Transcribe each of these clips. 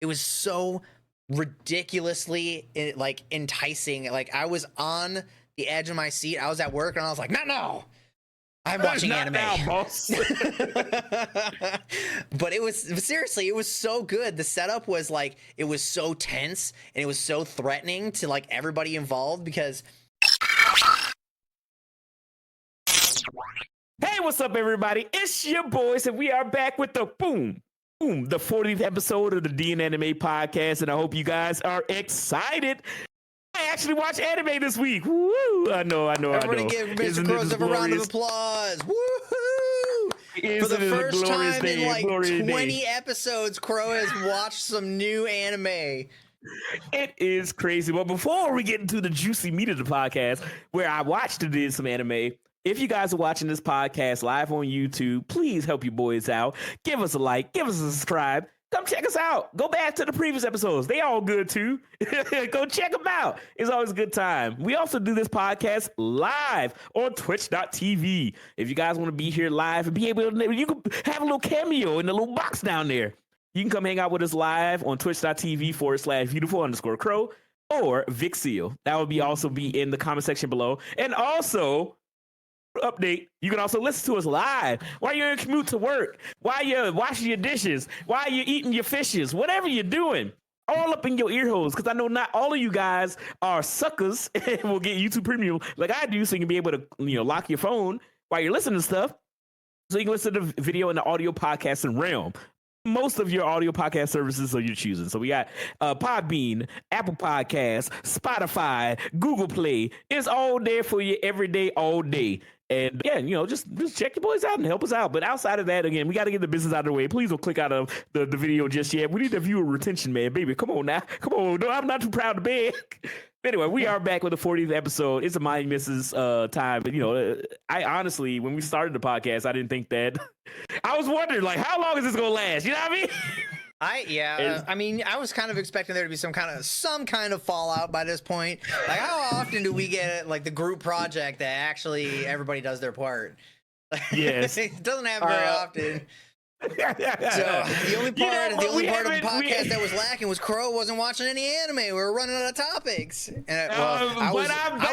it was so ridiculously like enticing. Like I was on the edge of my seat. I was at work and I was like, no. I'm watching anime. Now, boss. But it was so good. The setup was like, it was so tense and it was so threatening to like everybody involved because. Hey, what's up, everybody? It's your boys, and we are back with the the 40th episode of the DNAnime podcast, and I hope you guys are excited. I actually watched anime this week. Woo! I know. Everybody give Mr. Crows a round of applause. Woohoo! For the first time in like 20 episodes, Crow has watched some new anime. It is crazy. But before we get into the juicy meat of the podcast, where I watched and did some anime, if you guys are watching this podcast live on YouTube, please help you boys out. Give us a like, give us a subscribe. Come check us out. Go back to the previous episodes. They all good too. Go check them out. It's always a good time. We also do this podcast live on twitch.tv. If you guys want to be here live and be able to, you can have a little cameo in the little box down there. You can come hang out with us live on twitch.tv/beautiful_crow or Vic Seal. That would also be in the comment section below. And also, update, you can also listen to us live while you're in commute to work, while you're washing your dishes, while you're eating your fishes, whatever you're doing, all up in your ear holes, because I know not all of you guys are suckers and will get YouTube Premium like I do, so you can be able to lock your phone while you're listening to stuff, so you can listen to the video in the audio podcasting realm. Most of your audio podcast services are your choosing. So we got Podbean, Apple Podcasts, Spotify, Google Play. It's all there for you every day, all day. And again, just check your boys out and help us out. But outside of that, again, we got to get the business out of the way. Please don't click out of the video just yet. We need the viewer retention, man. Baby, come on now. Come on. No, I'm not too proud to beg. Anyway, we are back with the 40th episode. It's a My Misses time. But, I honestly, when we started the podcast, I didn't think that. I was wondering, like, how long is this going to last? You know what I mean? I mean, I was kind of expecting there to be some kind of fallout by this point. Like, how often do we get like the group project that actually everybody does their part? Yes. It doesn't happen very often. So the only part of the podcast that was lacking was Crow wasn't watching any anime. We were running out of topics. And I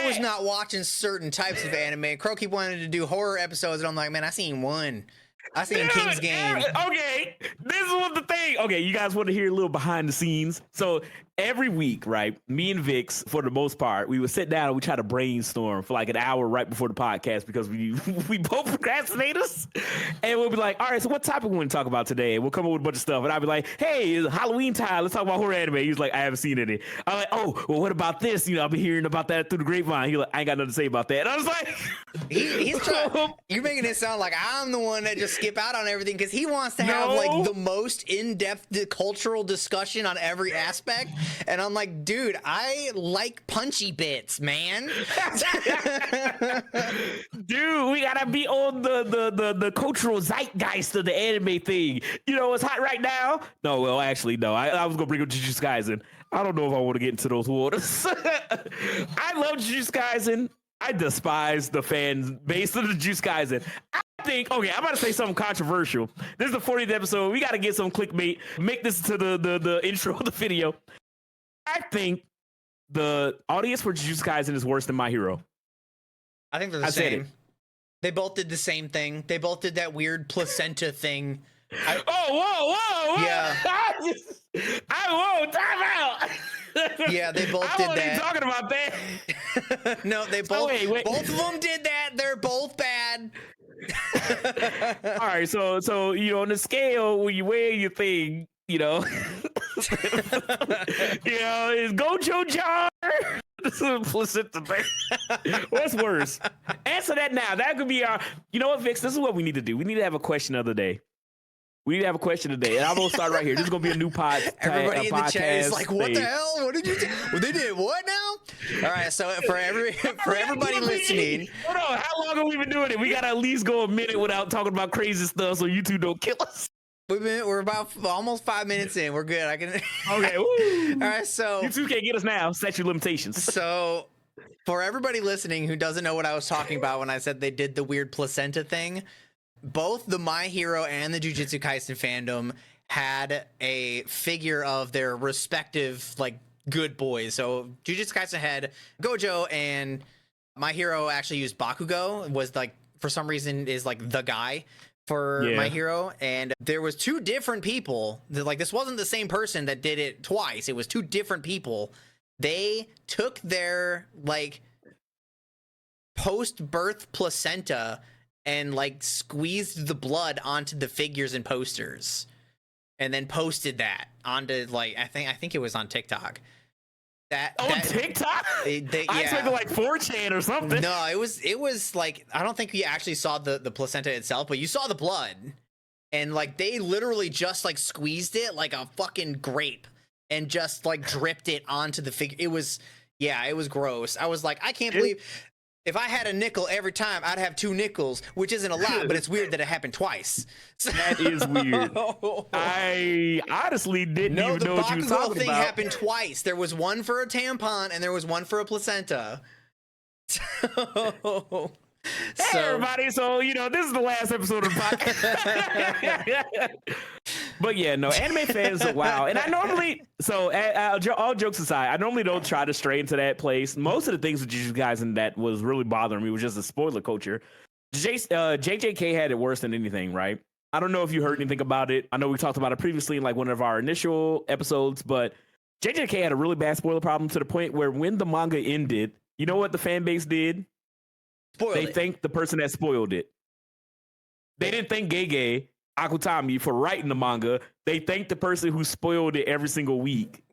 was not watching certain types of anime. Crow keep wanting to do horror episodes, and I'm like, man, I seen one. I seen King's Game. Okay, this is what the thing. Okay, you guys want to hear a little behind the scenes? So every week, right, me and Vix, for the most part, we would sit down and we try to brainstorm for like an hour right before the podcast because we both procrastinators. And we'll be like, all right, so what topic we want to talk about today? And we'll come up with a bunch of stuff. And I'll be like, hey, it's Halloween time. Let's talk about horror anime. He's like, I haven't seen any. I'm like, oh, well, what about this? I've been hearing about that through the grapevine. He's like, I ain't got nothing to say about that. And I was like, he's trying. You're making it sound like I'm the one that just skip out on everything because he wants to have like the most in-depth cultural discussion on every aspect. And I'm like, dude, I like punchy bits, man. Dude, we gotta be on the cultural zeitgeist of the anime thing. It's hot right now. No, well, actually, no. I was gonna bring up Jujutsu Kaisen. I don't know if I want to get into those waters. I love Jujutsu Kaisen. I despise the fan base of the Jujutsu Kaisen. I think, okay, I'm about to say something controversial. This is the 40th episode. We got to get some clickbait. Make this to the intro of the video. I think the audience for Jujutsu Kaisen is worse than My Hero. I think they're the same. They both did the same thing. They both did that weird placenta thing. Whoa. Yeah. Whoa, time out. Yeah, they both did that. I wasn't even talking about that. No, they both. Wait. Both of them did that. They're both bad. All right, so on the scale when you weigh your thing, is Gojo Jar? What's worse? Answer that now. That could be our. You know what, Vix? This is what we need to do. We need to have a question of the day. We need to have a question today, and I'm gonna start right here. This is gonna be a new Everybody in the chat is like, "What the hell? What did you do? Well, they did what now?" All right, so for everybody listening, hold on. How long have we been doing it? We gotta at least go a minute without talking about crazy stuff, so YouTube don't kill us. We're about almost 5 minutes in. We're good. I can. Okay. Woo. All right. So YouTube can't get us now. Set your limitations. So for everybody listening who doesn't know what I was talking about when I said they did the weird placenta thing, both the My Hero and the Jujutsu Kaisen fandom had a figure of their respective like good boys. So Jujutsu Kaisen had Gojo, and My Hero actually used Bakugo, was like for some reason is like the guy for My Hero. And there was two different people that, like, this wasn't the same person that did it twice. It was two different people. They took their like post-birth placenta and like squeezed the blood onto the figures and posters, and then posted that onto like I think it was on TikTok. TikTok? I expected like 4chan or something. No, it was like, I don't think you actually saw the placenta itself, but you saw the blood, and like they literally just like squeezed it like a fucking grape and just like dripped it onto the figure. It was gross. I was like, I can't believe. If I had a nickel every time, I'd have 2 nickels, which isn't a lot, but it's weird that it happened twice. That is weird. I honestly didn't even know what you were talking about. No, the Bakugo thing happened twice. There was one for a tampon, and there was one for a placenta. Hey, everybody. So, this is the last episode of the podcast. But yeah, no, anime fans, wow. And I normally, all jokes aside, I normally don't try to stray into that place. Most of the things with you guys in that was really bothering me was just the spoiler culture. JJK had it worse than anything, right? I don't know if you heard anything about it. I know we talked about it previously in like one of our initial episodes, but JJK had a really bad spoiler problem to the point where when the manga ended, you know what the fan base did? They thanked the person that spoiled it. They didn't thank Gege Akutami for writing the manga. They thanked the person who spoiled it every single week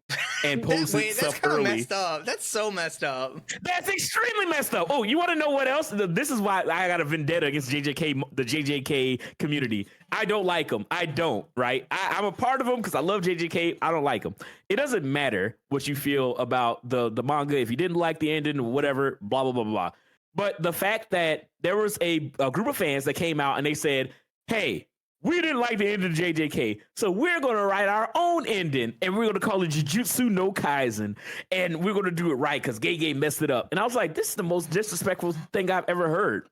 and posted stuff early. That's messed up. That's so messed up. That's extremely messed up. Oh, you want to know what else? This is why I got a vendetta against the JJK community. I don't like them. I don't, right? I'm a part of them because I love JJK. I don't like them. It doesn't matter what you feel about the manga. If you didn't like the ending or whatever, blah, blah, blah, blah. But the fact that there was a group of fans that came out and they said, hey, we didn't like the ending of JJK, so we're going to write our own ending, and we're going to call it Jujutsu no Kaisen, and we're going to do it right because Gege messed it up. And I was like, this is the most disrespectful thing I've ever heard.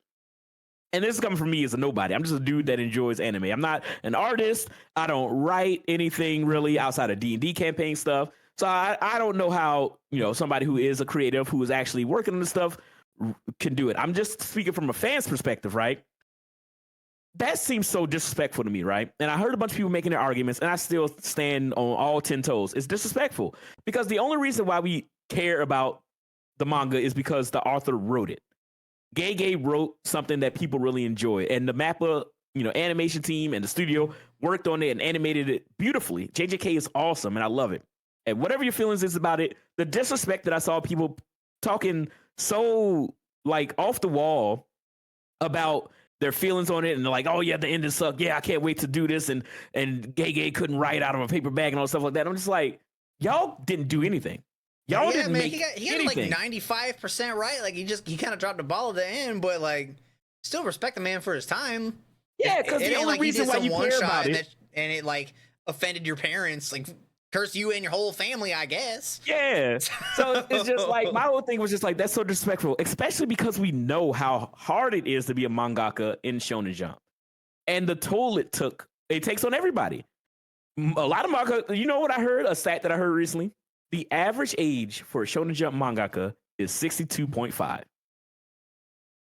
And this is coming from me as a nobody. I'm just a dude that enjoys anime. I'm not an artist. I don't write anything really outside of D&D campaign stuff. So I don't know how, somebody who is a creative, who is actually working on this stuff, can do it. I'm just speaking from a fan's perspective, right? That seems so disrespectful to me, right? And I heard a bunch of people making their arguments, and I still stand on all 10 toes. It's disrespectful because the only reason why we care about the manga is because the author wrote it. Gege wrote something that people really enjoy, and the Mappa, animation team and the studio worked on it and animated it beautifully. JJK is awesome, and I love it. And whatever your feelings is about it, the disrespect that I saw people talking so like off the wall about their feelings on it, and they're like, oh yeah, the ending sucked. Yeah, I can't wait to do this. And Gege couldn't write out of a paper bag and all stuff like that. I'm just like, y'all didn't do anything. Y'all didn't make he got like 95% right. Like he kind of dropped the ball at the end, but like still respect the man for his time. Yeah, because the only reason why you care about it, and it like offended your parents, like curse you and your whole family, I guess. Yeah. So it's just like, my whole thing was just like, that's so disrespectful, especially because we know how hard it is to be a mangaka in Shonen Jump. And the toll it takes on everybody. A lot of manga, you know what I heard? A stat that I heard recently? The average age for a Shonen Jump mangaka is 62.5.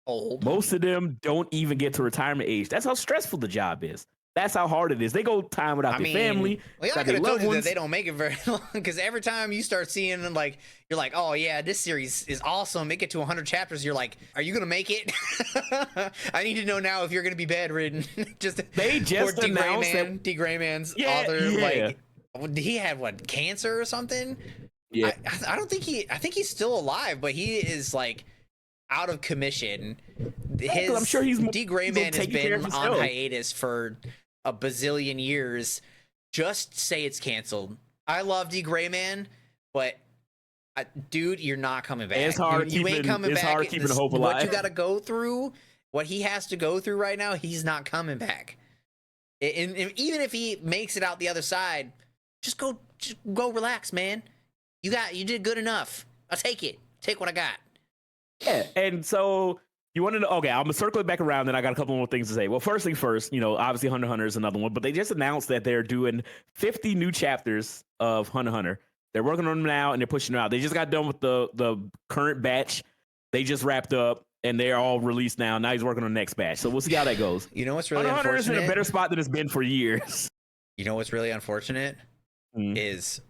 Old. Most of them don't even get to retirement age. That's how stressful the job is. That's how hard it is. They go time without their family. Well, I could have told you that they don't make it very long, because every time you start seeing them, like, you're like, oh yeah, this series is awesome. Make it to 100 chapters. You're like, are you gonna make it? I need to know now if you're gonna be bedridden. They just announced that D. Grayman's author, like, he had what, cancer or something? Yeah, I don't think I think he's still alive, but he is like out of commission. I'm sure D. Grayman has been on hiatus for a bazillion years. Just say it's canceled. I love D. Grayman, but dude, you're not coming back. It's hard. You ain't coming back. It's hard keeping hope alive. What you got to go through, what he has to go through right now, he's not coming back. And even if he makes it out the other side, just go relax, man. You did good enough. I'll take it. Take what I got. Yeah, and so You want to know? Okay, I'm gonna circle it back around. Then I got a couple more things to say. Well, first thing first, obviously Hunter x Hunter is another one, but they just announced that they're doing 50 new chapters of Hunter x Hunter. They're working on them now and they're pushing them out. They just got done with the current batch. They just wrapped up and they're all released now. Now he's working on the next batch. So we'll see how that goes. You know what's really Hunter unfortunate? Hunter is in a better spot than it's been for years. You know what's really unfortunate is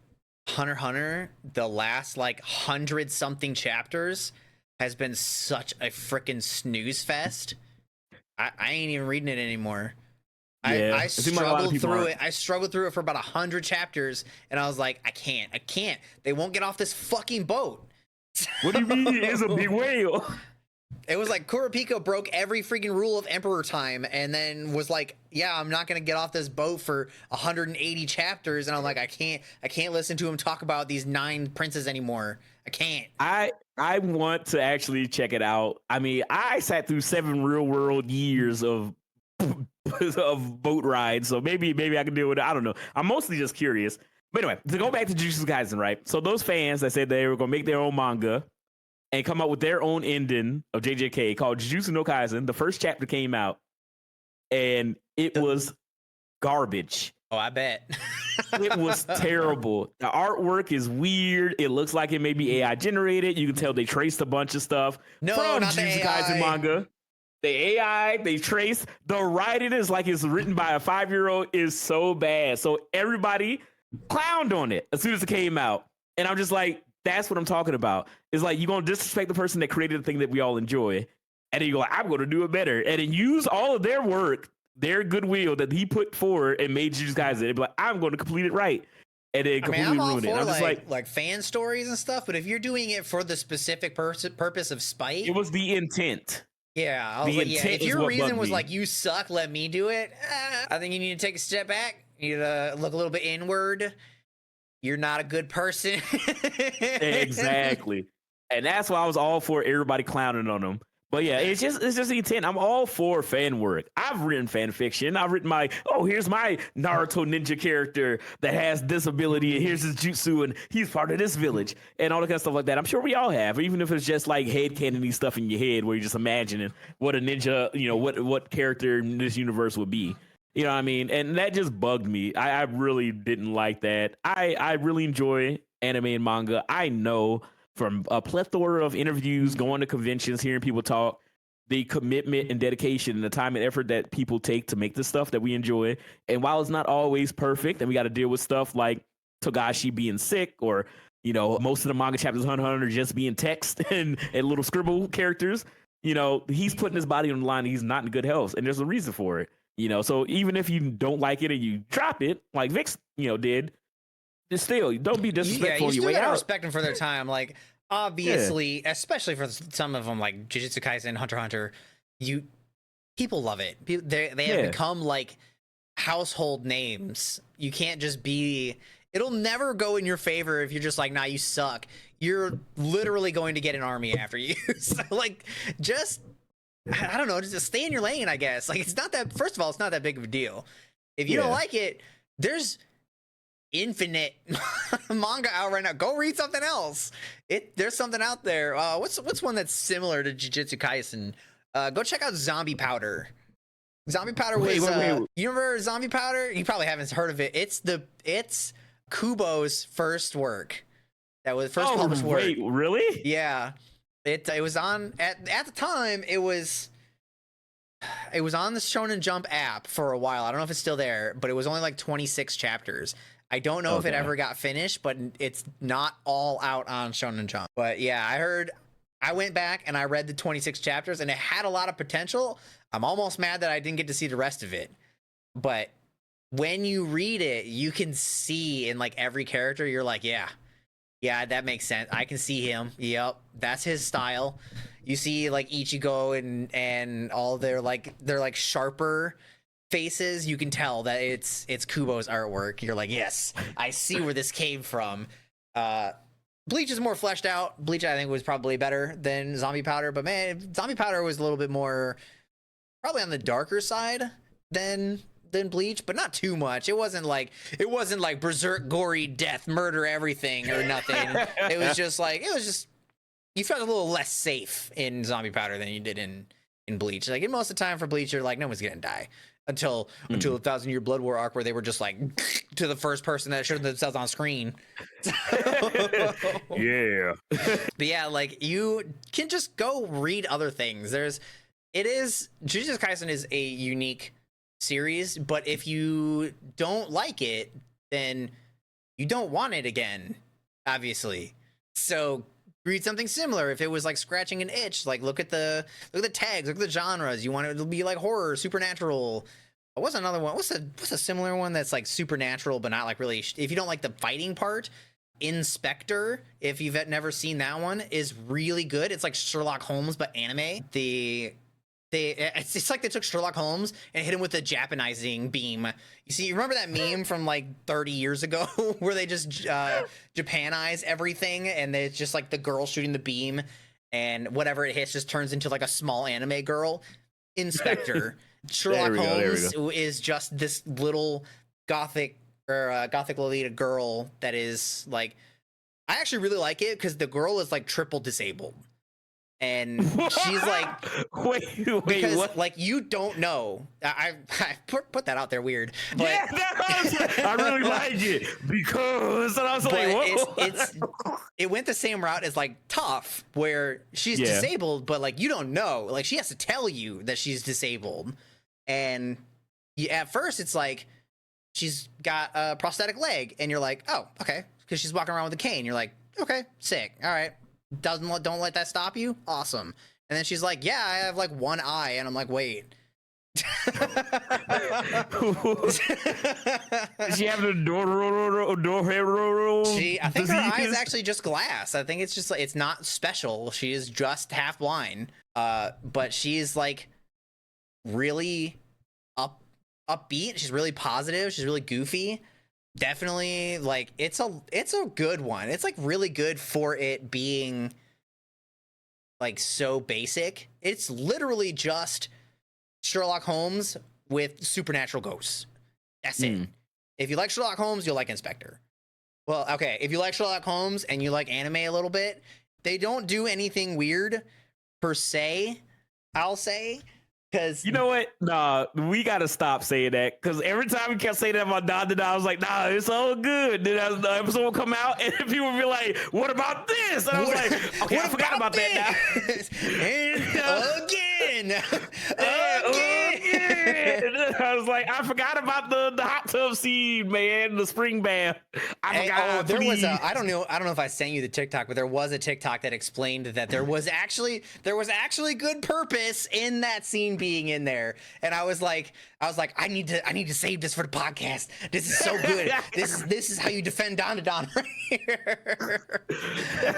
Hunter x Hunter, the last like 100-something chapters has been such a freaking snooze fest. I ain't even reading it anymore. Yeah, I struggled through it. I struggled through it for about 100 chapters, and I was like, I can't. They won't get off this fucking boat. What do you mean? It's a big whale. It was like Kurapika broke every freaking rule of Emperor Time, and then was like, "Yeah, I'm not gonna get off this boat for 180 chapters." And I'm like, I can't listen to him talk about these 9 princes anymore. I can't. I want to actually check it out. I mean, I sat through 7 real world years of boat rides, so maybe I can deal with it. I don't know. I'm mostly just curious. But anyway, to go back to Jujutsu Kaisen, right? So those fans that said they were gonna make their own manga and come up with their own ending of JJK called Jujutsu no Kaisen. The first chapter came out, and it was garbage. Oh, I bet. It was terrible. The artwork is weird. It looks like it may be AI generated. You can tell they traced a bunch of stuff from not Jujutsu the Kaisen AI. manga. The AI, they traced. The writing is like it's written by a 5-year-old is so bad. So everybody clowned on it as soon as it came out. And I'm just like, that's what I'm talking about. It's like you're going to disrespect the person that created the thing that we all enjoy. And then you go, like, I'm going to do it better. And then use all of their work, their goodwill that he put forward and made Jujutsu Kaisen. It'd be like, I'm going to complete it right. And then completely ruin it. I'm just like fan stories and stuff, but if you're doing it for the specific purpose of spite, it was the intent. Yeah, I was like, yeah. If your reason was like, you suck, let me do it, I think you need to take a step back. You need to look a little bit inward. You're not a good person. Exactly. And that's why I was all for everybody clowning on them. But yeah, it's just the intent. I'm all for fan work. I've written fan fiction. I've written here's my Naruto ninja character that has this ability, and here's his jutsu, and he's part of this village, and all the kind of stuff like that. I'm sure we all have, even if it's just like headcanon stuff in your head where you're just imagining what a ninja, what character in this universe would be. You know what I mean? And that just bugged me. I really didn't like that. I really enjoy anime and manga. I know from a plethora of interviews, going to conventions, hearing people talk, the commitment and dedication and the time and effort that people take to make the stuff that we enjoy. And while it's not always perfect, and we got to deal with stuff like Togashi being sick, or most of the manga chapters of Hunter x Hunter just being text and little scribble characters, he's putting his body on the line and he's not in good health, and there's a reason for it. So even if you don't like it and you drop it, like Vix, did, still don't be disrespectful. You still gotta out. respect them for their time. Like, obviously, especially for some of them, like Jujutsu Kaisen, Hunter x Hunter, people love it. They have become like household names. You can't just be. It'll never go in your favor if you're just like, nah, you suck. You're literally going to get an army after you. So like, just. I don't know, just stay in your lane, I guess. Like, it's not that, first of all, it's not that big of a deal. If you don't like it, there's infinite manga out right now. Go read something else. There's something out there. What's one that's similar to Jujutsu Kaisen? Go check out Zombie Powder. Zombie Powder was, you remember Zombie Powder? You probably haven't heard of it. It's Kubo's first work. That was first published work. Wait, really? Yeah. It was on at the time. It was on the Shonen Jump app for a while. I don't know if it's still there, but it was only like 26 chapters. I don't know if it ever got finished, but it's not all out on Shonen Jump. But yeah, I went back and I read the 26 chapters, and it had a lot of potential. I'm almost mad that I didn't get to see the rest of it. But when you read it, you can see in like every character, you're like, yeah, that makes sense. I can see him. Yep, that's his style. You see like Ichigo and all their sharper faces. You can tell that it's Kubo's artwork. You're like, yes, I see where this came from. Bleach is more fleshed out. Bleach, I think, was probably better than Zombie Powder, but man, Zombie Powder was a little bit more probably on the darker side than Bleach, but not too much. It wasn't like berserk, gory, death, murder, everything or nothing. It was just you felt a little less safe in Zombie Powder than you did in Bleach. Like, in most of the time for Bleach, you're like, no one's gonna die until the 1,000-Year Blood War arc, where they were just like to the first person that showed themselves on screen. Yeah. But yeah, like, you can just go read other things. Jujutsu Kaisen is a unique series, but if you don't like it, then you don't want it again, obviously. So read something similar. If it was like scratching an itch, like look at the tags, look at the genres. You want it to be like horror, supernatural. What's another one? What's a similar one that's like supernatural but not like really? If you don't like the fighting part, Inspector, if you've never seen that one, is really good. It's like Sherlock Holmes but anime. It's like they took Sherlock Holmes and hit him with a Japanizing beam. You see, you remember that meme from like 30 years ago where they just Japanize everything, and it's just like the girl shooting the beam, and whatever it hits just turns into like a small anime girl. Inspector. Sherlock Holmes is just this little gothic Lolita girl that is like, I actually really like it because the girl is like triple disabled. And she's like, wait, because what? like, you don't know. I put that out there weird, but yeah, I really like it because, and I was like, whoa. It went the same route as like Tough, where she's disabled, but like, you don't know. Like, she has to tell you that she's disabled, and at first it's like she's got a prosthetic leg, and you're like, oh, okay, because she's walking around with a cane. You're like, okay, sick, all right. Don't let that stop you. Awesome. And then she's like, yeah, I have like one eye, and I'm like, wait. She have the I think her eye is actually just glass. I think it's just like, it's not special. She is just half blind. But she's like really upbeat. She's really positive. She's really goofy. Definitely, like, it's a good one. It's like really good for it being like so basic. It's literally just Sherlock Holmes with supernatural ghosts. That's it. If you like Sherlock Holmes, you'll like Inspector. Well, okay, if you like Sherlock Holmes and you like anime a little bit, they don't do anything weird per se, I'll say. Because, you know what? Nah, we gotta stop saying that. Because every time we kept saying that about DNAnime, I was like, nah, it's all good. Then as the episode would come out, and people would be like, what about this? And I was like, okay, I forgot about that now. And again. I was like, I forgot about the hot tub scene, man, the spring bath. I forgot. There was I don't know if I sent you the TikTok, but there was a TikTok that explained that there was actually good purpose in that scene being in there. And I was like, I need to save this for the podcast. This is so good. This is how you defend Don right here.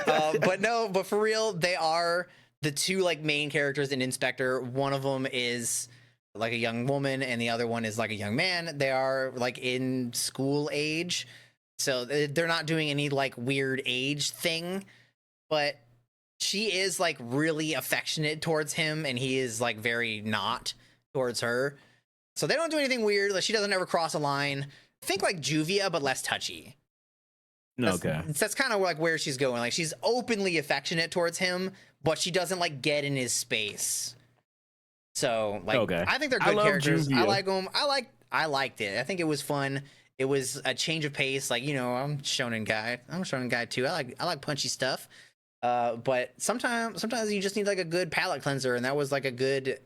But for real, they are the two like main characters in Inspector. One of them is like a young woman, and the other one is like a young man. They are like in school age, so they're not doing any like weird age thing, but she is like really affectionate towards him, and he is like very not towards her. So they don't do anything weird. Like, she doesn't ever cross a line. Think like Juvia, but less touchy. Okay. That's kind of like where she's going. Like, she's openly affectionate towards him, but she doesn't like get in his space. So like, I think they're good characters. Juvia. I like them. I liked it. I think it was fun. It was a change of pace. Like, you know, I'm a shonen guy too. I like punchy stuff. But sometimes you just need like a good palate cleanser, and that was like a good,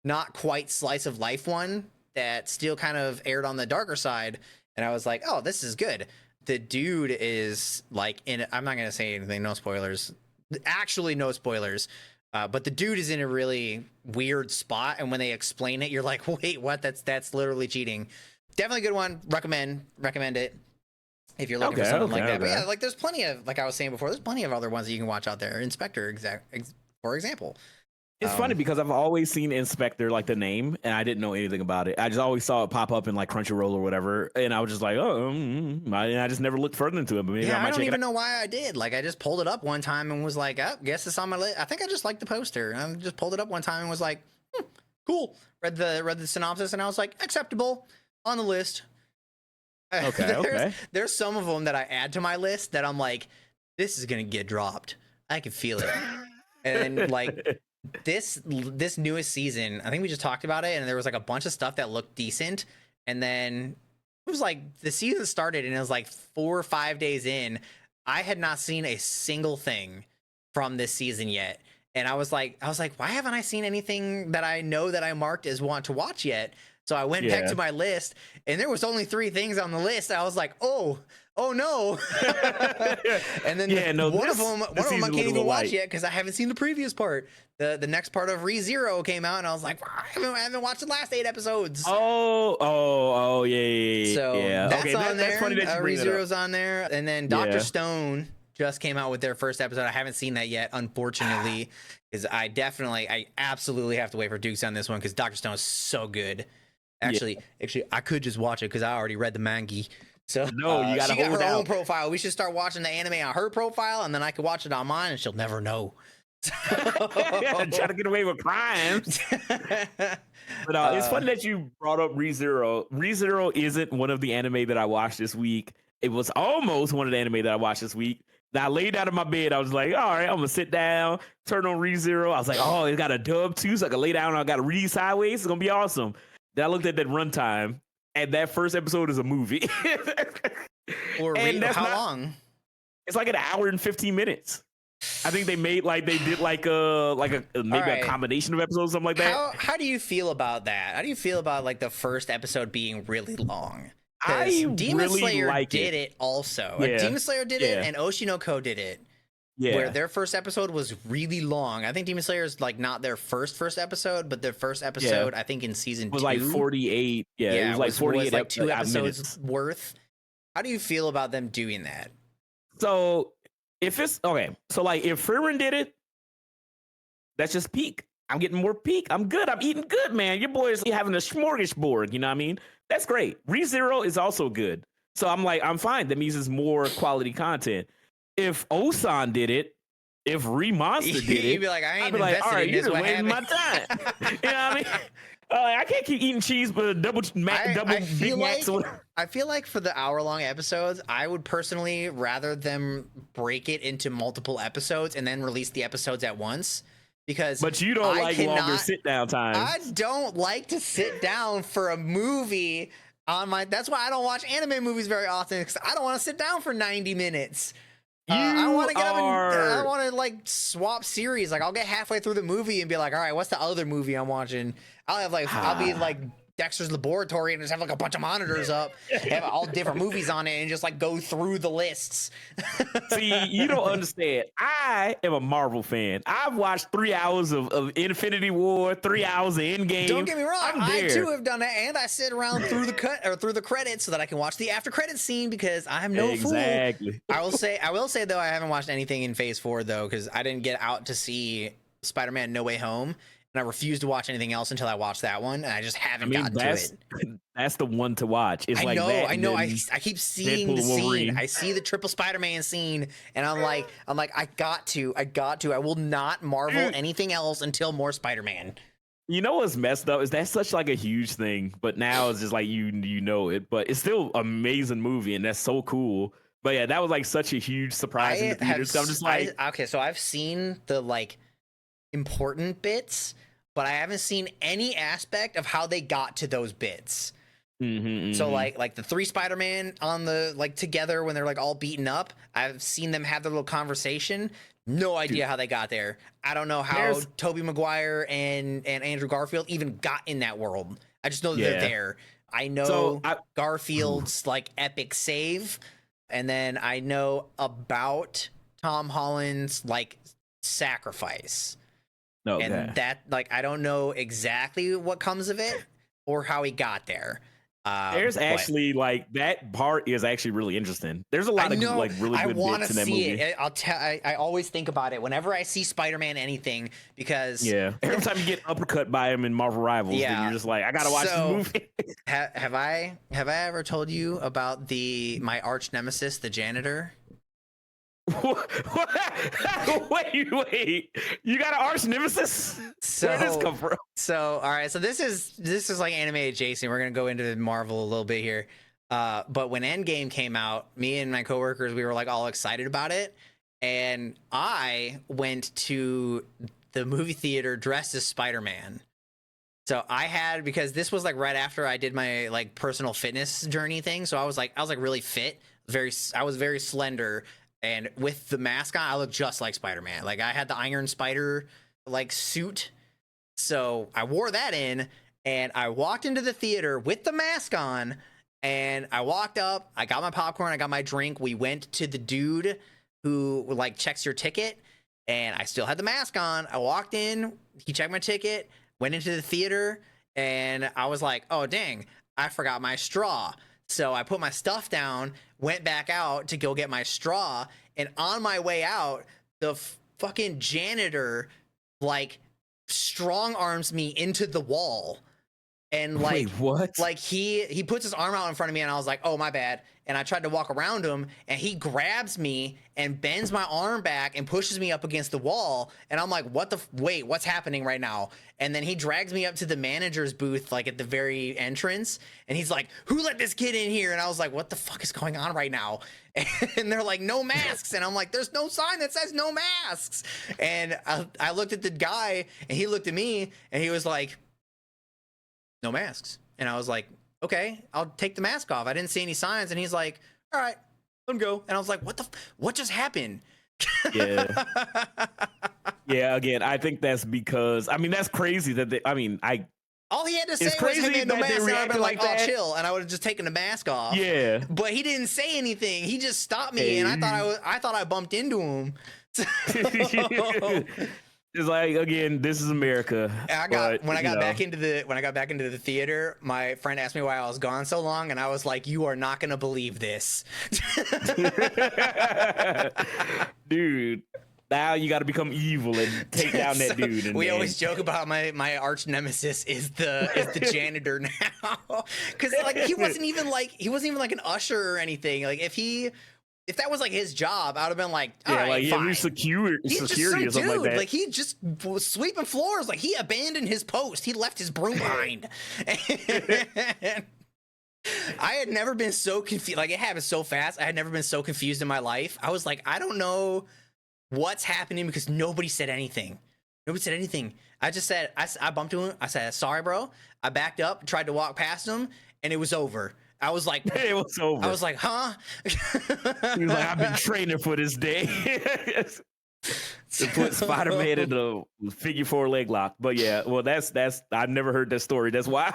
not quite slice of life one that still kind of aired on the darker side. And I was like, oh, this is good. The dude is like I'm not gonna say anything. No spoilers. Actually, no spoilers. But the dude is in a really weird spot, and when they explain it, you're like, wait, what? That's literally cheating. Definitely a good one. Recommend it if you're looking for something like that. But yeah, like, there's plenty of, like I was saying before, there's plenty of other ones that you can watch out there. Inspector, for example. It's funny because I've always seen Inspector, like the name, and I didn't know anything about it. I just always saw it pop up in like Crunchyroll or whatever, and I was just like, and I just never looked further into it. But maybe I don't even know why I did. Like, I just pulled it up one time and was like, oh, guess it's on my list. I think I just liked the poster. I just pulled it up one time and was like, cool. Read the synopsis, and I was like, acceptable, on the list. Okay. There's some of them that I add to my list that I'm like, this is gonna get dropped. I can feel it. And like this newest season, I think we just talked about it, and there was like a bunch of stuff that looked decent, and then it was like the season started, and it was like 4 or 5 days in. I had not seen a single thing from this season yet, and I was like, why haven't I seen anything that I know that I marked as want to watch yet? So I went back to my list, and there was only 3 things on the list. I was like, oh no. And then one of them I can't even watch yet because I haven't seen the previous part. The next part of ReZero came out, and I was like, I haven't watched the last 8 episodes. Oh, yeah. So that's okay, on there. That's funny that you bring ReZero's on there, and then Dr. Stone just came out with their first episode. I haven't seen that yet, unfortunately, because I absolutely have to wait for Dukes on this one because Dr. Stone is so good. Actually, I could just watch it because I already read the manga. So no, you gotta she got hold her out. own profile. We should start watching the anime on her profile, and then I could watch it on mine, and she'll never know. Try to get away with crimes. But it's funny that you brought up ReZero. ReZero isn't one of the anime that I watched this week. It was almost one of the anime that I watched this week. Now I laid out in my bed. I was like, all right, I'm gonna sit down, turn on ReZero. I was like, oh, it got a dub too, so I can lay down and I got to read sideways. It's gonna be awesome. Then I looked at that runtime, and that first episode is a movie. How long? It's like an hour and 15 minutes. I think they did maybe a combination of episodes, something like that. How do you feel about that? How do you feel about like the first episode being really long? Demon Slayer did it also. Yeah. Demon Slayer did it, and Oshinoko did it. Yeah. Where their first episode was really long. I think Demon Slayer is like not their first episode, but their first episode, I think in season 2 was like 48. Yeah, it was like 48. Was like 2 episodes minutes worth. How do you feel about them doing that? So if it's okay, so like if Frieren did it, that's just peak. I'm getting more peak. I'm good. I'm eating good, man. Your boy is having a smorgasbord. You know what I mean? That's great. ReZero is also good. So I'm like, I'm fine. That means it's more quality content. If Osan did it, if Remonster did it, you'd be like, I ain't invested all right, in this. You're wasting my time. You know what I mean? I can't keep eating cheese with double Big Macs. I feel like for the hour-long episodes, I would personally rather them break it into multiple episodes and then release the episodes at once. But you don't like longer sit-down times. I don't like to sit down for a movie on my. That's why I don't watch anime movies very often, because I don't want to sit down for 90 minutes. I want to get up and I want to like swap series. Like I'll get halfway through the movie and be like, all right, what's the other movie I'm watching? I'll be like Dexter's Laboratory and just have like a bunch of monitors up, have all different movies on it, and just like go through the lists. See, you don't understand. I am a Marvel fan. I've watched 3 hours of Infinity War, 3 hours of Endgame. Don't get me wrong, I too have done that, and I sit around through the credits so that I can watch the after credits scene because I'm no fool. I will say though, I haven't watched anything in Phase 4 though, because I didn't get out to see Spider-Man No Way Home. And I refused to watch anything else until I watched that one, and I just haven't gotten to it. That's the one to watch. It's I know. I keep seeing the scene. I see the triple Spider-Man scene, and I'm like, I got to. I will not Marvel anything else until more Spider-Man. You know what's messed up is that's such like a huge thing, but now it's just like you know it, but it's still an amazing movie, and that's so cool. But yeah, that was like such a huge surprise in the theaters. So I'm just like, okay, so I've seen the like important bits, but I haven't seen any aspect of how they got to those bits. So like the 3 Spider-Man on the like together when they're like all beaten up, I've seen them have their little conversation. No idea how they got there. I don't know how Tobey Maguire and Andrew Garfield even got in that world. I just know that they're there. I know Garfield's like epic save, and then I know about Tom Holland's like sacrifice. Okay. And that, like, I don't know exactly what comes of it or how he got there. There's actually like that part is actually really interesting. There's a lot of like really good bits in that movie. I always think about it whenever I see Spider-Man anything, because every time you get uppercut by him in Marvel Rivals, then you're just like, I gotta watch this movie. have I ever told you about my arch nemesis, the janitor? Wait! You got an arch nemesis? Where did this come from? So, all right. So this is like anime adjacent. We're gonna go into Marvel a little bit here. But when Endgame came out, me and my coworkers, we were like all excited about it. and I went to the movie theater dressed as Spider-Man. So I had, because this was like right after I did my like personal fitness journey thing. So I was like really fit, I was very slender, and with the mask on, I looked just like Spider-Man. Like I had the Iron Spider like suit. So I wore that in, and I walked into the theater with the mask on, and I walked up, I got my popcorn, I got my drink. We went to the dude who like checks your ticket, and I still had the mask on. I walked in, he checked my ticket, went into the theater, and I was like, oh dang, I forgot my straw. So I put my stuff down, went back out to go get my straw, and on my way out, the fucking janitor like strong arms me into the wall. And like, wait, what? Like he puts his arm out in front of me, and I was like, oh my bad. And I tried to walk around him, and he grabs me and bends my arm back and pushes me up against the wall. And I'm like, wait, what's happening right now? And then he drags me up to the manager's booth, like at the very entrance. And he's like, who let this kid in here? And I was like, what the fuck is going on right now? And they're like, no masks. And I'm like, there's no sign that says no masks. And I looked at the guy, and he looked at me, and he was like, no masks. And I was like, okay, I'll take the mask off. I didn't see any signs. And he's like, all right, let him go. And I was like, what just happened? Yeah. Yeah, again, I think that's because, I mean, that's crazy that all he had to say was, hey man, no mask. And I'd been like, oh, chill. And I would have just taken the mask off. Yeah. But he didn't say anything. He just stopped me, and I thought I bumped into him. It's like, again, this is America. When I got back into the theater, my friend asked me why I was gone so long, and I was like, you are not gonna believe this. Dude, now you got to become evil and take down that dude. We always joke about my arch nemesis is the janitor now, because like he wasn't even like an usher or anything. Like if that was like his job, I would have been like, all right, like fine. Security or something like that. Like he just was sweeping floors. Like he abandoned his post. He left his broom behind. And I had never been so confused. Like it happened so fast. I had never been so confused in my life. I was like, I don't know what's happening, because nobody said anything. Nobody said anything. I just said, I bumped into him. I said, sorry, bro. I backed up, tried to walk past him, and it was over. I was like, it was over. I was like, huh? He was like, I've been training for this day. To put Spider-Man in the figure 4 leg lock. But yeah, well, that's I've never heard that story. That's why.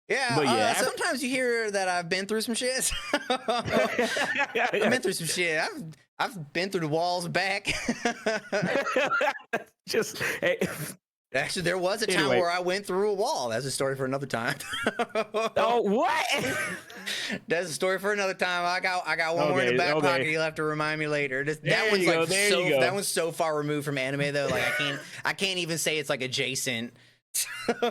Yeah, but yeah, sometimes you hear that I've been through some shit. I've been through some shit. I've been through the walls back. Just hey. Actually, there was a time where I went through a wall. That's a story for another time. Oh, what? That's a story for another time. I got one more in the back pocket. You'll have to remind me later. That one's so far removed from anime though. Like I can't even say it's like adjacent.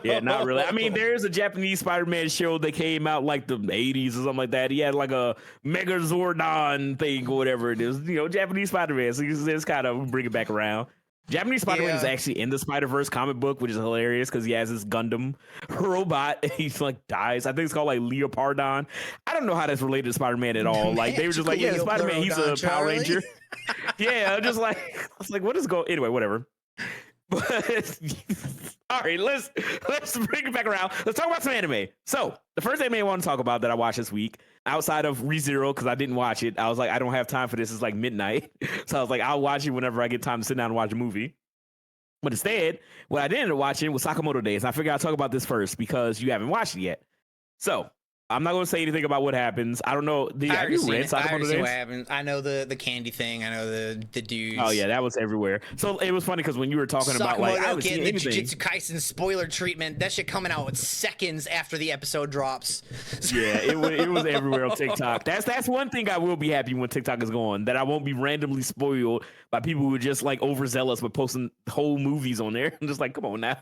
Yeah, not really. I mean, there's a Japanese Spider-Man show that came out like the 80s or something like that. He had like a Megazordon thing or whatever it is. Japanese Spider-Man. So it's kind of bring it back around. Japanese Spider-Man is actually in the Spider-Verse comic book, which is hilarious because he has this Gundam robot and he's like dies. I think it's called like Leopardon. I don't know how that's related to Spider-Man at all. Like they were just like, yeah, Spider-Man, he's a Power Ranger. Yeah, I was like, what is going? Anyway, whatever. But all right, let's bring it back around. Let's talk about some anime. So the first anime I want to talk about that I watched this week, outside of ReZero, because I didn't watch it. I was like, I don't have time for this. It's like midnight. So I was like, I'll watch it whenever I get time to sit down and watch a movie. But instead, what I did end up watching was Sakamoto Days. I figured I'd talk about this first because you haven't watched it yet. So I'm not going to say anything about what happens. I don't know. Have you read Sakamoto Days? What happens. I know the candy thing. I know the dudes. Oh yeah, that was everywhere. So it was funny because when you were talking about like I was getting the Jujutsu Kaisen spoiler treatment, that shit coming out seconds after the episode drops. Yeah, it was everywhere on TikTok. That's one thing I will be happy when TikTok is gone, that I won't be randomly spoiled by people who are just like overzealous with posting whole movies on there. I'm just like, come on now.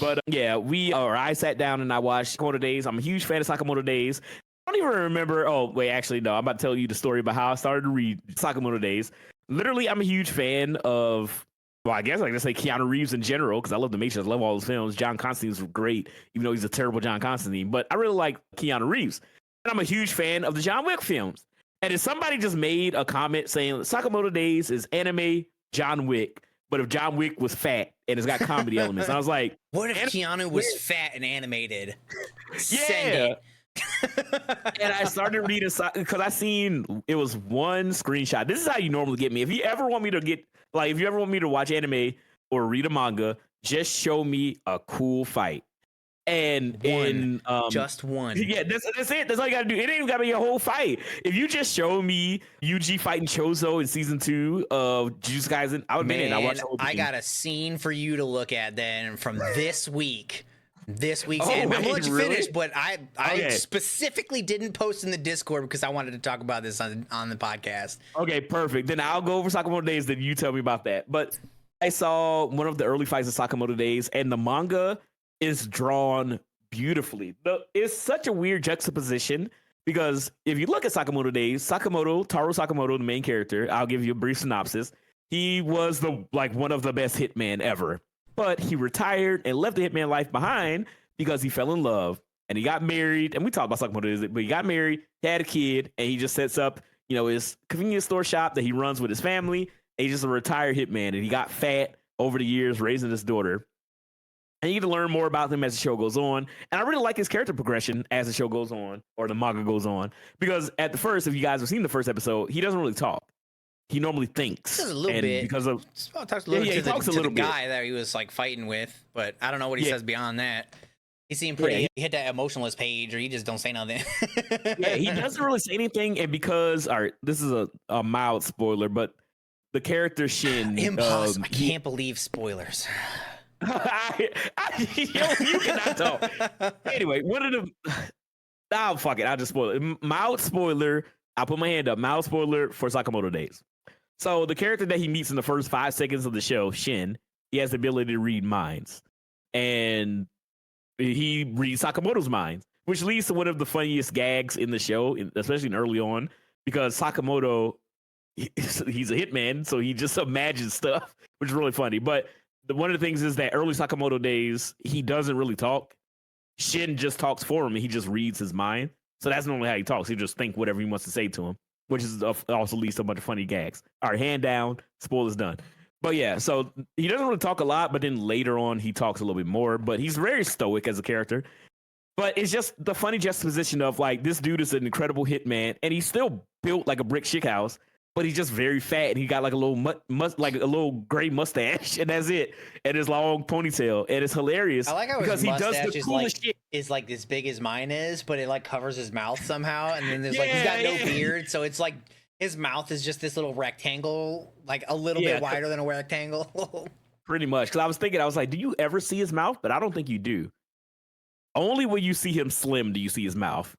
But yeah, I sat down and I watched Sakamoto Days. I'm a huge fan of Sakamoto Days. I don't even remember. Oh, wait, actually, no. I'm about to tell you the story about how I started to read Sakamoto Days. Literally, I'm a huge fan of, well, I guess I can just say Keanu Reeves in general, because I love The Matrix. I love all his films. John Constantine's great, even though he's a terrible John Constantine. But I really like Keanu Reeves. And I'm a huge fan of the John Wick films. And if somebody just made a comment saying Sakamoto Days is anime John Wick, but if John Wick was fat and it's got comedy elements, and I was like, what if Keanu was fat and animated? Send yeah. it. And I started reading because I seen it was one screenshot. This is how you normally get me. If you ever want me to watch anime or read a manga, just show me a cool fight. And just one. Yeah, that's it. That's all you gotta do. It ain't even gotta be a whole fight. If you just show me Yuji fighting Chozo in season 2 of Jujutsu Kaisen, I would be in. I got a scene for you to look at then from this week. This week's anime. I'm gonna let you finish, but I specifically didn't post in the Discord because I wanted to talk about this on the podcast. Okay, perfect. Then I'll go over Sakamoto Days, then you tell me about that. But I saw one of the early fights of Sakamoto Days, and the manga is drawn beautifully. It's such a weird juxtaposition because if you look at Sakamoto Days, Taro Sakamoto, the main character, I'll give you a brief synopsis. He was one of the best hitmen ever, but he retired and left the hitman life behind because he fell in love and he got married. And we talked about Sakamoto Days, but he got married, had a kid, and he just sets up, his convenience store shop that he runs with his family. And he's just a retired hitman, and he got fat over the years raising his daughter. And you get to learn more about him as the show goes on. And I really like his character progression as the show goes on, or the manga goes on. Because at the first, if you guys have seen the first episode, he doesn't really talk. He normally thinks. Just a little bit. Because of talks a little to the guy that he was fighting with, but I don't know what he says beyond that. He seemed pretty. He hit that emotionless page, or he just don't say nothing. Yeah, he doesn't really say anything, and because this is a mild spoiler, but the character Shin, impossible. I can't believe spoilers. You cannot talk. Anyway, one of the fuck it, I'll just spoil it. Mild spoiler. I'll put my hand up. Mild spoiler for Sakamoto Days. So the character that he meets in the first 5 seconds of the show, Shin, he has the ability to read minds, and he reads Sakamoto's minds, which leads to one of the funniest gags in the show, especially early on, because Sakamoto, he's a hitman, so he just imagines stuff, which is really funny. But one of the things is that early Sakamoto Days, he doesn't really talk. Shin just talks for him, and he just reads his mind. So that's normally how he talks. He just think whatever he wants to say to him, which is also leads to a bunch of funny gags. All right, hand down, spoilers done. But yeah, so he doesn't really talk a lot, but then later on he talks a little bit more. But he's very stoic as a character. But it's just the funny juxtaposition of this dude is an incredible hitman, and he's still built like a brick shit house. But he's just very fat, and he got a little gray mustache, and that's it, and his long ponytail, and it's hilarious. I like how because his he does mustache the coolest shit. Is as big as mine is, but it covers his mouth somehow, and then there's he's got no beard, so it's his mouth is just this little rectangle, a little bit wider than a rectangle. Pretty much, because I was thinking, do you ever see his mouth? But I don't think you do. Only when you see him slim do you see his mouth.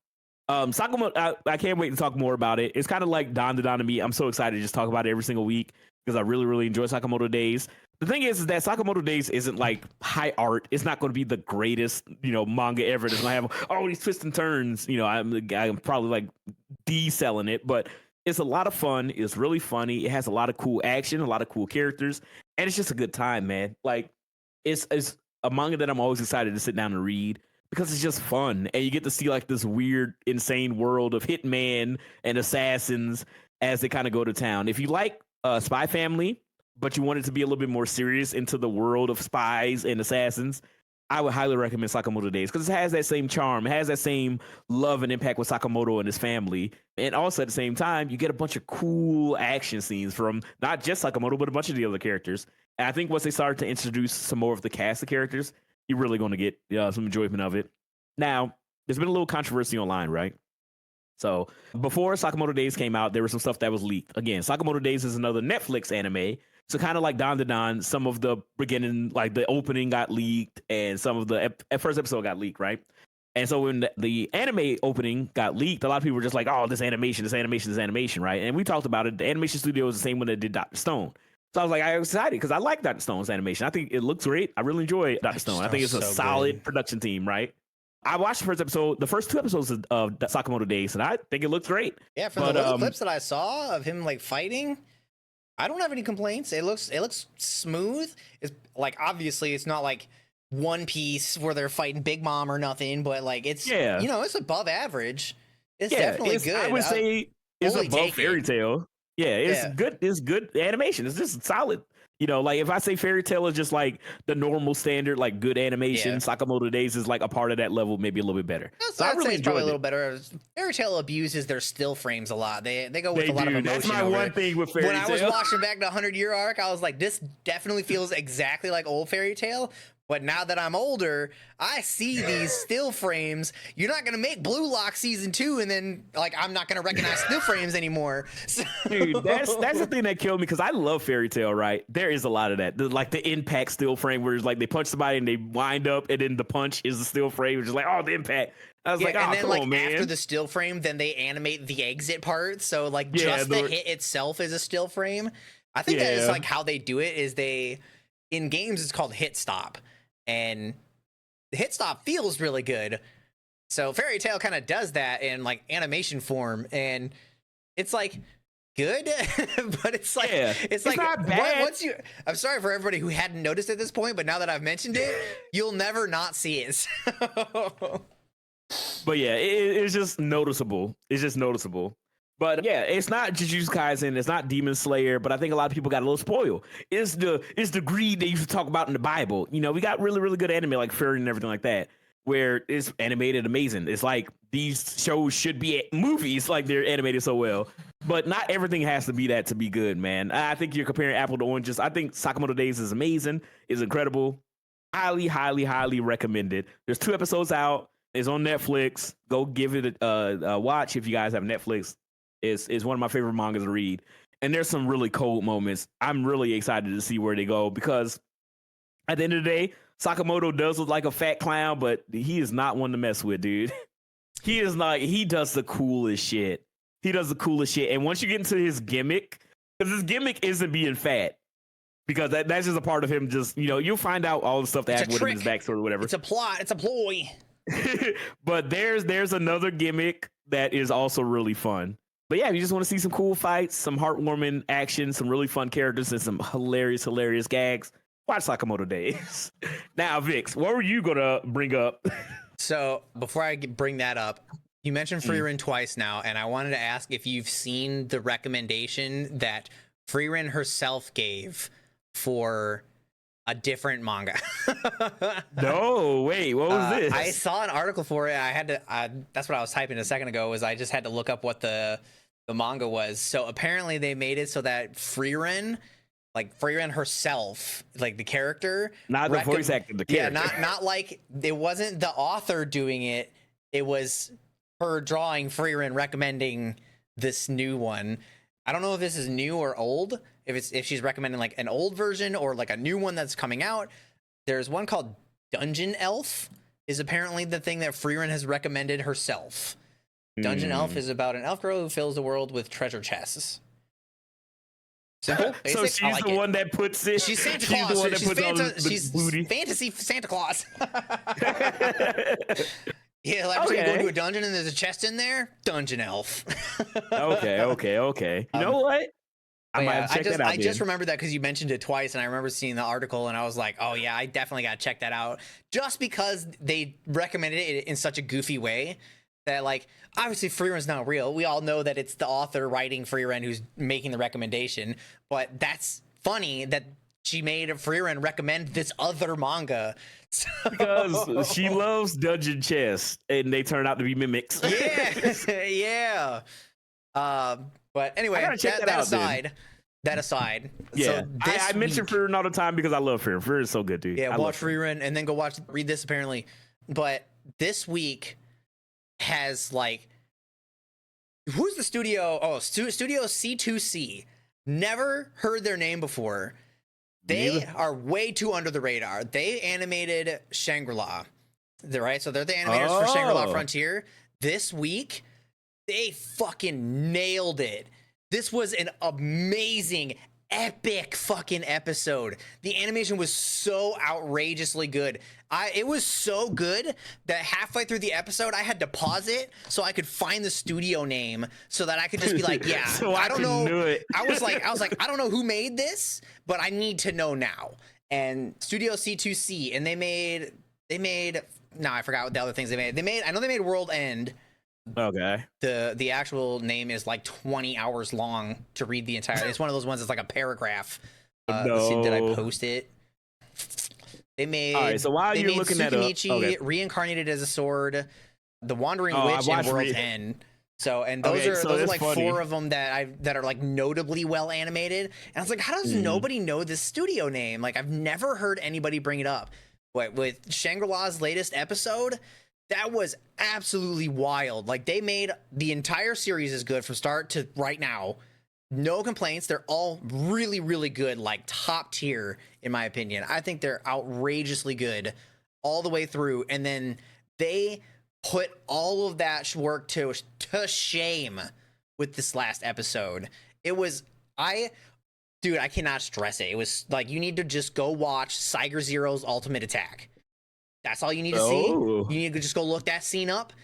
Sakamoto, I can't wait to talk more about it. It's kind of like DNAnime. I'm so excited to just talk about it every single week because I really, really enjoy Sakamoto Days. The thing is that Sakamoto Days isn't high art. It's not going to be the greatest, manga ever. It's going to have all these twists and turns. I'm probably de-selling it, but it's a lot of fun. It's really funny. It has a lot of cool action, a lot of cool characters, and it's just a good time, man. It's a manga that I'm always excited to sit down and read, because it's just fun, and you get to see this weird, insane world of hitman and assassins as they kind of go to town. If you like Spy Family, but you want it to be a little bit more serious into the world of spies and assassins, I would highly recommend Sakamoto Days because it has that same charm. It has that same love and impact with Sakamoto and his family. And also at the same time, you get a bunch of cool action scenes from not just Sakamoto, but a bunch of the other characters. And I think once they started to introduce some more of the cast of characters, you're really going to get some enjoyment of it. Now, there's been a little controversy online, right? So before Sakamoto Days came out, there was some stuff that was leaked. Again, Sakamoto Days is another Netflix anime. So kind of like DNAnime, some of the beginning, the opening got leaked, and some of the first episode got leaked, right? And so when the anime opening got leaked, a lot of people were just like, oh, this animation, right? And we talked about it. The animation studio is the same one that did Dr. Stone. So I was I was excited because I like Dr. Stone's animation. I think it looks great. I really enjoy Dr. Stone. I think it's a solid production team, right? I watched the first 2 episodes of Sakamoto Days, and I think it looks great. Yeah, from the clips that I saw of him fighting, I don't have any complaints. It looks smooth. It's obviously it's not One Piece where they're fighting Big Mom or nothing, but it's it's above average. It's definitely good. I would say is fully above take Fairy it. Tail. Yeah, it's Yeah. good. It's good animation. It's just solid. Like if I say Fairy Tail is just like the normal standard, like good animation, Yeah. Sakamoto Days is like a part of that level, maybe a little bit better. So I I'd say really it's probably a enjoyed little it. better. Fairy Tail abuses their still frames a lot. They go with They a lot of do. emotion. That's my over one it. thing with Fairy When Tail. I was watching back the 100-year arc, I was like, this definitely feels exactly like old Fairy Tail. But now that I'm older, I see these still frames. You're not gonna make Blue Lock season 2, and then like I'm not gonna recognize still frames anymore. So... Dude, that's the thing that killed me because I love Fairy Tail, right? There is a lot of that. Like the impact still frame where it's like they punch somebody and they wind up and then the punch is the still frame, which is like, oh, the impact. I was like, oh, and then come like on, man. after the still frame, then they animate the exit part. So like Yeah, just the hit itself is a still frame. I think that is like how they do it. Is they in games it's called hit stop, and the hit stop feels really good. So Fairy Tail kind of does that in like animation form, and it's like good, but it's like it's like not bad. once you. I'm sorry for everybody who hadn't noticed at this point, but now that I've mentioned it, you'll never not see it. But yeah, it's just noticeable. It's just noticeable. But yeah, it's not Jujutsu Kaisen, it's not Demon Slayer, but I think a lot of people got a little spoiled. It's the greed they used to talk about in the Bible. We got really, really good anime like Fury and everything like that, where it's animated amazing. It's like these shows should be movies, like they're animated so well. But not everything has to be that to be good, man. I think you're comparing apple to oranges. I think Sakamoto Days is amazing, is incredible. Highly, highly, highly recommended. There's 2 episodes out. It's on Netflix. Go give it a watch if you guys have Netflix. Is one of my favorite mangas to read, and there's some really cold moments. I'm really excited to see where they go because at the end of the day, Sakamoto does look like a fat clown, but he is not one to mess with, dude. He is not. He does the coolest shit. He does the coolest shit, and once you get into his gimmick, because his gimmick isn't being fat, because that's just a part of him. Just you'll find out all the stuff that happened with him in his backstory or whatever. It's a plot. It's a ploy. But there's another gimmick that is also really fun. But yeah, if you just want to see some cool fights, some heartwarming action, some really fun characters, and some hilarious gags, watch Sakamoto Days. Now, Vix, what were you gonna bring up? So before I bring that up, you mentioned Frieren twice now, and I wanted to ask if you've seen the recommendation that Frieren herself gave for a different manga. No, wait, what was this? I saw an article for it. I had to. That's what I was typing a second ago. Was I just had to look up what the manga was. So apparently they made it so that Frieren, like Frieren herself, like the character, not the voice actor, the character. Yeah, not like it wasn't the author doing it. It was her drawing Frieren recommending this new one. I don't know if this is new or old. If she's recommending like an old version or like a new one that's coming out. There's one called Dungeon Elf is apparently the thing that Frieren has recommended herself. Dungeon Elf is about an elf girl who fills the world with treasure chests. Simple, basic. So she's the one that puts it. She's Santa Claus. The one that puts all she's booty. fantasy Santa Claus. Yeah, like you go into a dungeon and there's a chest in there. Dungeon Elf. Okay. You know what? I might have to check that out. I just remembered that because you mentioned it twice, and I remember seeing the article, and I was like, "Oh yeah, I definitely got to check that out." Just because they recommended it in such a goofy way that, like, obviously Freeren's not real. We all know that it's the author writing Frieren who's making the recommendation, but that's funny that she made Frieren recommend this other manga. So... Because she loves dungeon chests, and they turn out to be mimics. Yeah. But anyway, that aside. Yeah, so I mention Frieren all the time because I love Frieren. Frieren is so good, dude. Yeah, watch Frieren and then go read this apparently. But this week has like, who's the studio? Oh, Studio C2C. Never heard their name before. They are way too under the radar. They animated Shangri-La. Right? So they're the animators for Shangri-La Frontier. This week, they fucking nailed it. This was an amazing, epic fucking episode. The animation was so outrageously good. It was so good that halfway through the episode, I had to pause it so I could find the studio name so that I could just be like, yeah, so I don't know. I was like, I don't know who made this, but I need to know now. And Studio C2C, and they made, no, I forgot what the other things they made. I know they made World End. the actual name is like 20 hours long to read the entire. It's one of those ones that's like a paragraph. Let's see, did I post it? They made. All right, so while you're looking at Tsukimichi reincarnated as a sword, the Wandering Witch, and World's End. So, and those are like funny. 4 of them that are like notably well animated. And I was like, how does nobody know this studio name? Like, I've never heard anybody bring it up. But with Shangri-La's latest episode, that was absolutely wild. Like, they made the entire series is good from start to right now. No complaints. They're all really, really good, like top tier, in my opinion. I think they're outrageously good all the way through. And then they put all of that work to shame with this last episode. It was, dude, I cannot stress it. It was like, you need to just go watch Cyger Zero's Ultimate Attack. That's all you need to see. You need to just go look that scene up.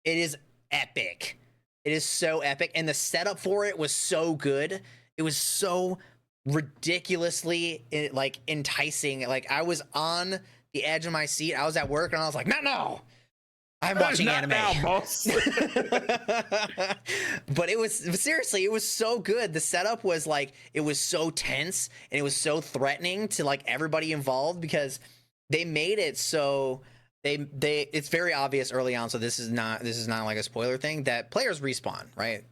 It is epic. It is so epic. And the setup for it was so good. It was so ridiculously like enticing. Like, I was on the edge of my seat. I was at work and I was like, no. I'm watching anime. Now, boss. But it was, seriously, it was so good. The setup was like, it was so tense and it was so threatening to like everybody involved, because they made it so it's very obvious early on. So this is not like a spoiler thing, that players respawn, right?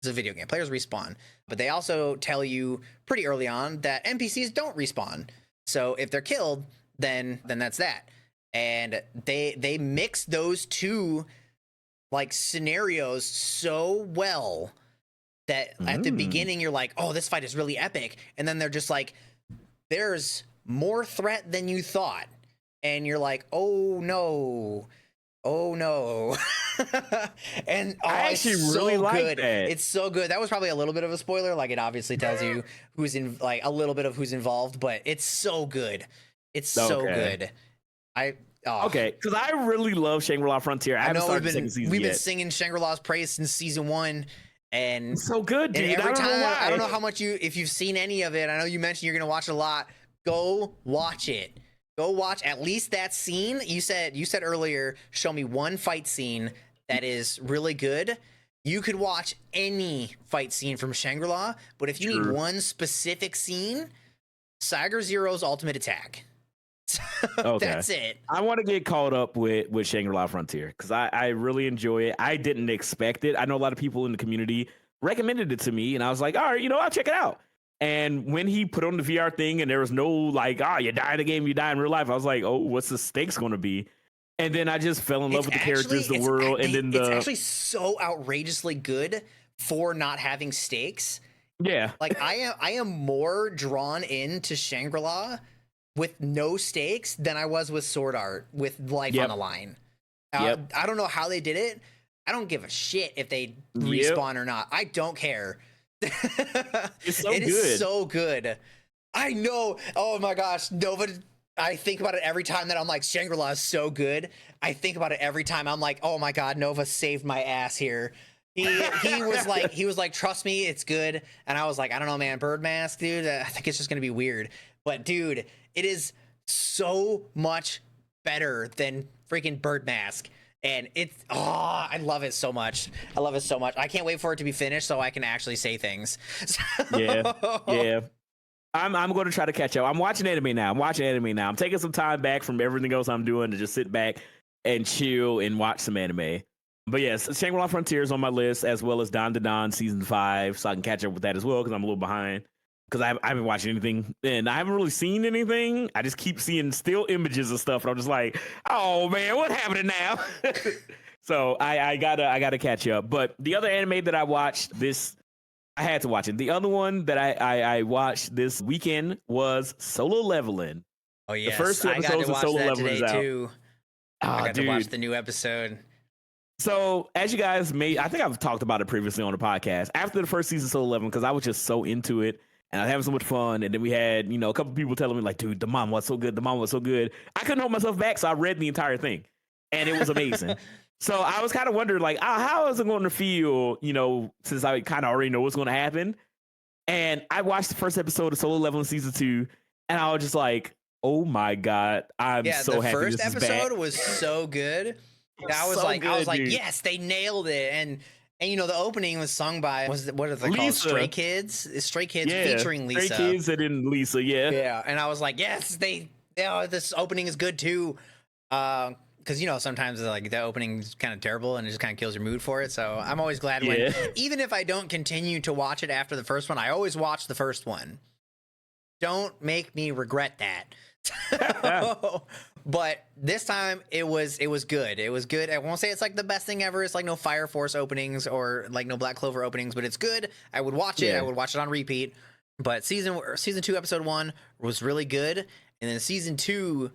It's a video game. Players respawn, but they also tell you pretty early on that NPCs don't respawn. So if they're killed, then that's that. And they mix those two like scenarios so well that at the beginning you're like, oh, this fight is really epic. And then they're just like, there's more threat than you thought. And you're like, oh no. And I actually really like that. It's so good. That was probably a little bit of a spoiler. Like, it obviously tells you who's in, like, a little bit of who's involved, but it's so good. It's so good. Okay, because I really love Shangri-La Frontier. I know we've been singing Shangri-La's praise since season 1, and it's so good, dude. And every time, I don't know how much if you've seen any of it. I know you mentioned you're gonna watch a lot. Go watch it. Go watch at least that scene. You said earlier, show me one fight scene that is really good. You could watch any fight scene from Shangri-La, but if you need one specific scene, Cyger Zero's Ultimate Attack. Okay. That's it. I want to get caught up with Shangri-La Frontier because I really enjoy it. I didn't expect it. I know a lot of people in the community recommended it to me, and I was like, all right, I'll check it out. And when he put on the VR thing and there was no like, you die in the game, you die in real life, I was like, oh, what's the stakes going to be? And then I just fell in love with the characters, the world, and then it's actually so outrageously good for not having stakes. Yeah. Like, I am more drawn into Shangri-La with no stakes than I was with Sword Art with life on the line. I don't know how they did it. I don't give a shit if they respawn or not. I don't care. It's so it good. Is so good. I know. Oh my gosh, Nova. I think about it every time that I'm like, Shangri-La is so good. I think about it every time I'm like, oh my god, Nova saved my ass here. He was like, trust me, it's good. And I was like, I don't know, man, Bird Mask, dude. I think it's just gonna be weird. But dude, it is so much better than freaking Bird Mask. And I love it so much. I love it so much. I can't wait for it to be finished so I can actually say things. Yeah. I'm going to try to catch up. I'm watching anime now. I'm taking some time back from everything else I'm doing to just sit back and chill and watch some anime. But yes, Shangri-La Frontier is on my list, as well as DNAnime Season 5, so I can catch up with that as well because I'm a little behind. Because I haven't watched anything and I haven't really seen anything. I just keep seeing still images of stuff. And I'm just like, oh man, what happened now? So I gotta catch up. But the other anime that I watched I had to watch it. The other one that I watched this weekend was Solo Leveling. Oh yeah, the first 2 episodes of Solo Leveling is out. Too. I got to watch the new episode. So, as you guys I think I've talked about it previously on the podcast. After the first season of Solo Leveling, because I was just so into it. And I was having so much fun. And then we had, a couple people telling me like, dude, the mom was so good. I couldn't hold myself back. So I read the entire thing and it was amazing. So I was kind of wondering like, how is it going to feel, since I kind of already know what's going to happen. And I watched the first episode of Solo Leveling Season 2 and I was just like, oh my God, I'm so happy this is back. The first episode was so good. I was So like, good, dude. yes, they nailed it. And you know, the opening was sung by what are they called? Stray Kids. Stray Kids featuring Lisa. Stray Kids and then Lisa, yeah. Yeah, and I was like, yes, this opening is good too. Because you know, sometimes like the opening is kind of terrible and it just kind of kills your mood for it. So I'm always glad when, even if I don't continue to watch it after the first one, I always watch the first one. Don't make me regret that. But this time it was good. It was good. I won't say it's like the best thing ever. It's like no Fire Force openings or like no Black Clover openings, but it's good. I would watch it. I would watch it on repeat. But season 2 episode 1 was really good, and then season 2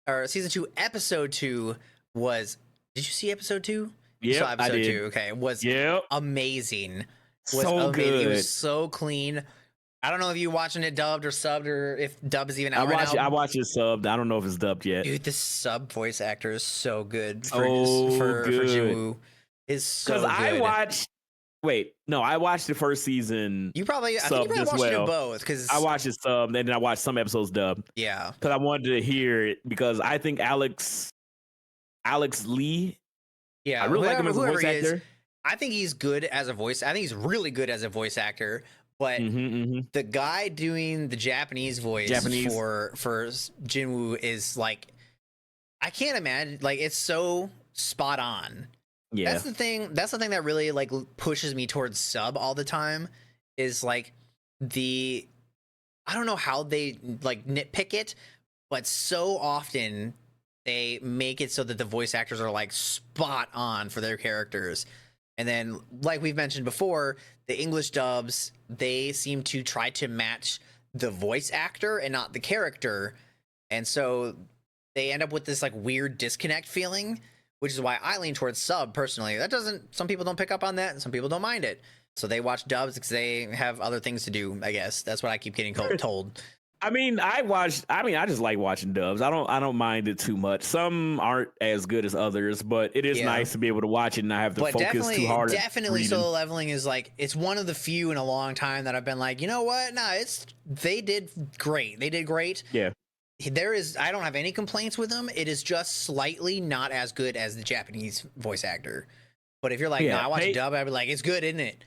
episode 2 was. Did you see episode 2? Yeah, I did. 2. Okay, it was amazing. Good. It was so clean. I don't know if you're watching it dubbed or subbed, or if dub is even out right now. I watch it subbed. I don't know if it's dubbed yet. Dude, this sub voice actor is so good for Jinwoo. Is so good. Because I watched the first season. I think you probably watched it both, because I watched it subbed and then I watched some episodes dubbed. Yeah, because I wanted to hear it, because I think Alex Lee. Yeah, I really like him as a voice actor. I think he's good as a voice. I think he's really good as a voice actor. But the guy doing the Japanese voice for Jinwoo is like, I can't imagine, like, it's so spot on. Yeah, that's the thing that really like pushes me towards sub all the time, is like I don't know how they like nitpick it, but so often they make it so that the voice actors are like spot on for their characters. And then, like we've mentioned before, the English dubs, they seem to try to match the voice actor and not the character. And so they end up with this like weird disconnect feeling, which is why I lean towards sub personally. Some people don't pick up on that, and some people don't mind it. So they watch dubs because they have other things to do, I guess. That's what I keep getting told. I just like watching dubs. I don't mind it too much. Some aren't as good as others, but it is nice to be able to watch it and not have to focus too hard. Definitely, Solo Leveling is like, it's one of the few in a long time that I've been like, you know what? No, they did great. They did great. Yeah. I don't have any complaints with them. It is just slightly not as good as the Japanese voice actor. But if you're like, no, I watch dub, I'd be like, it's good, isn't it?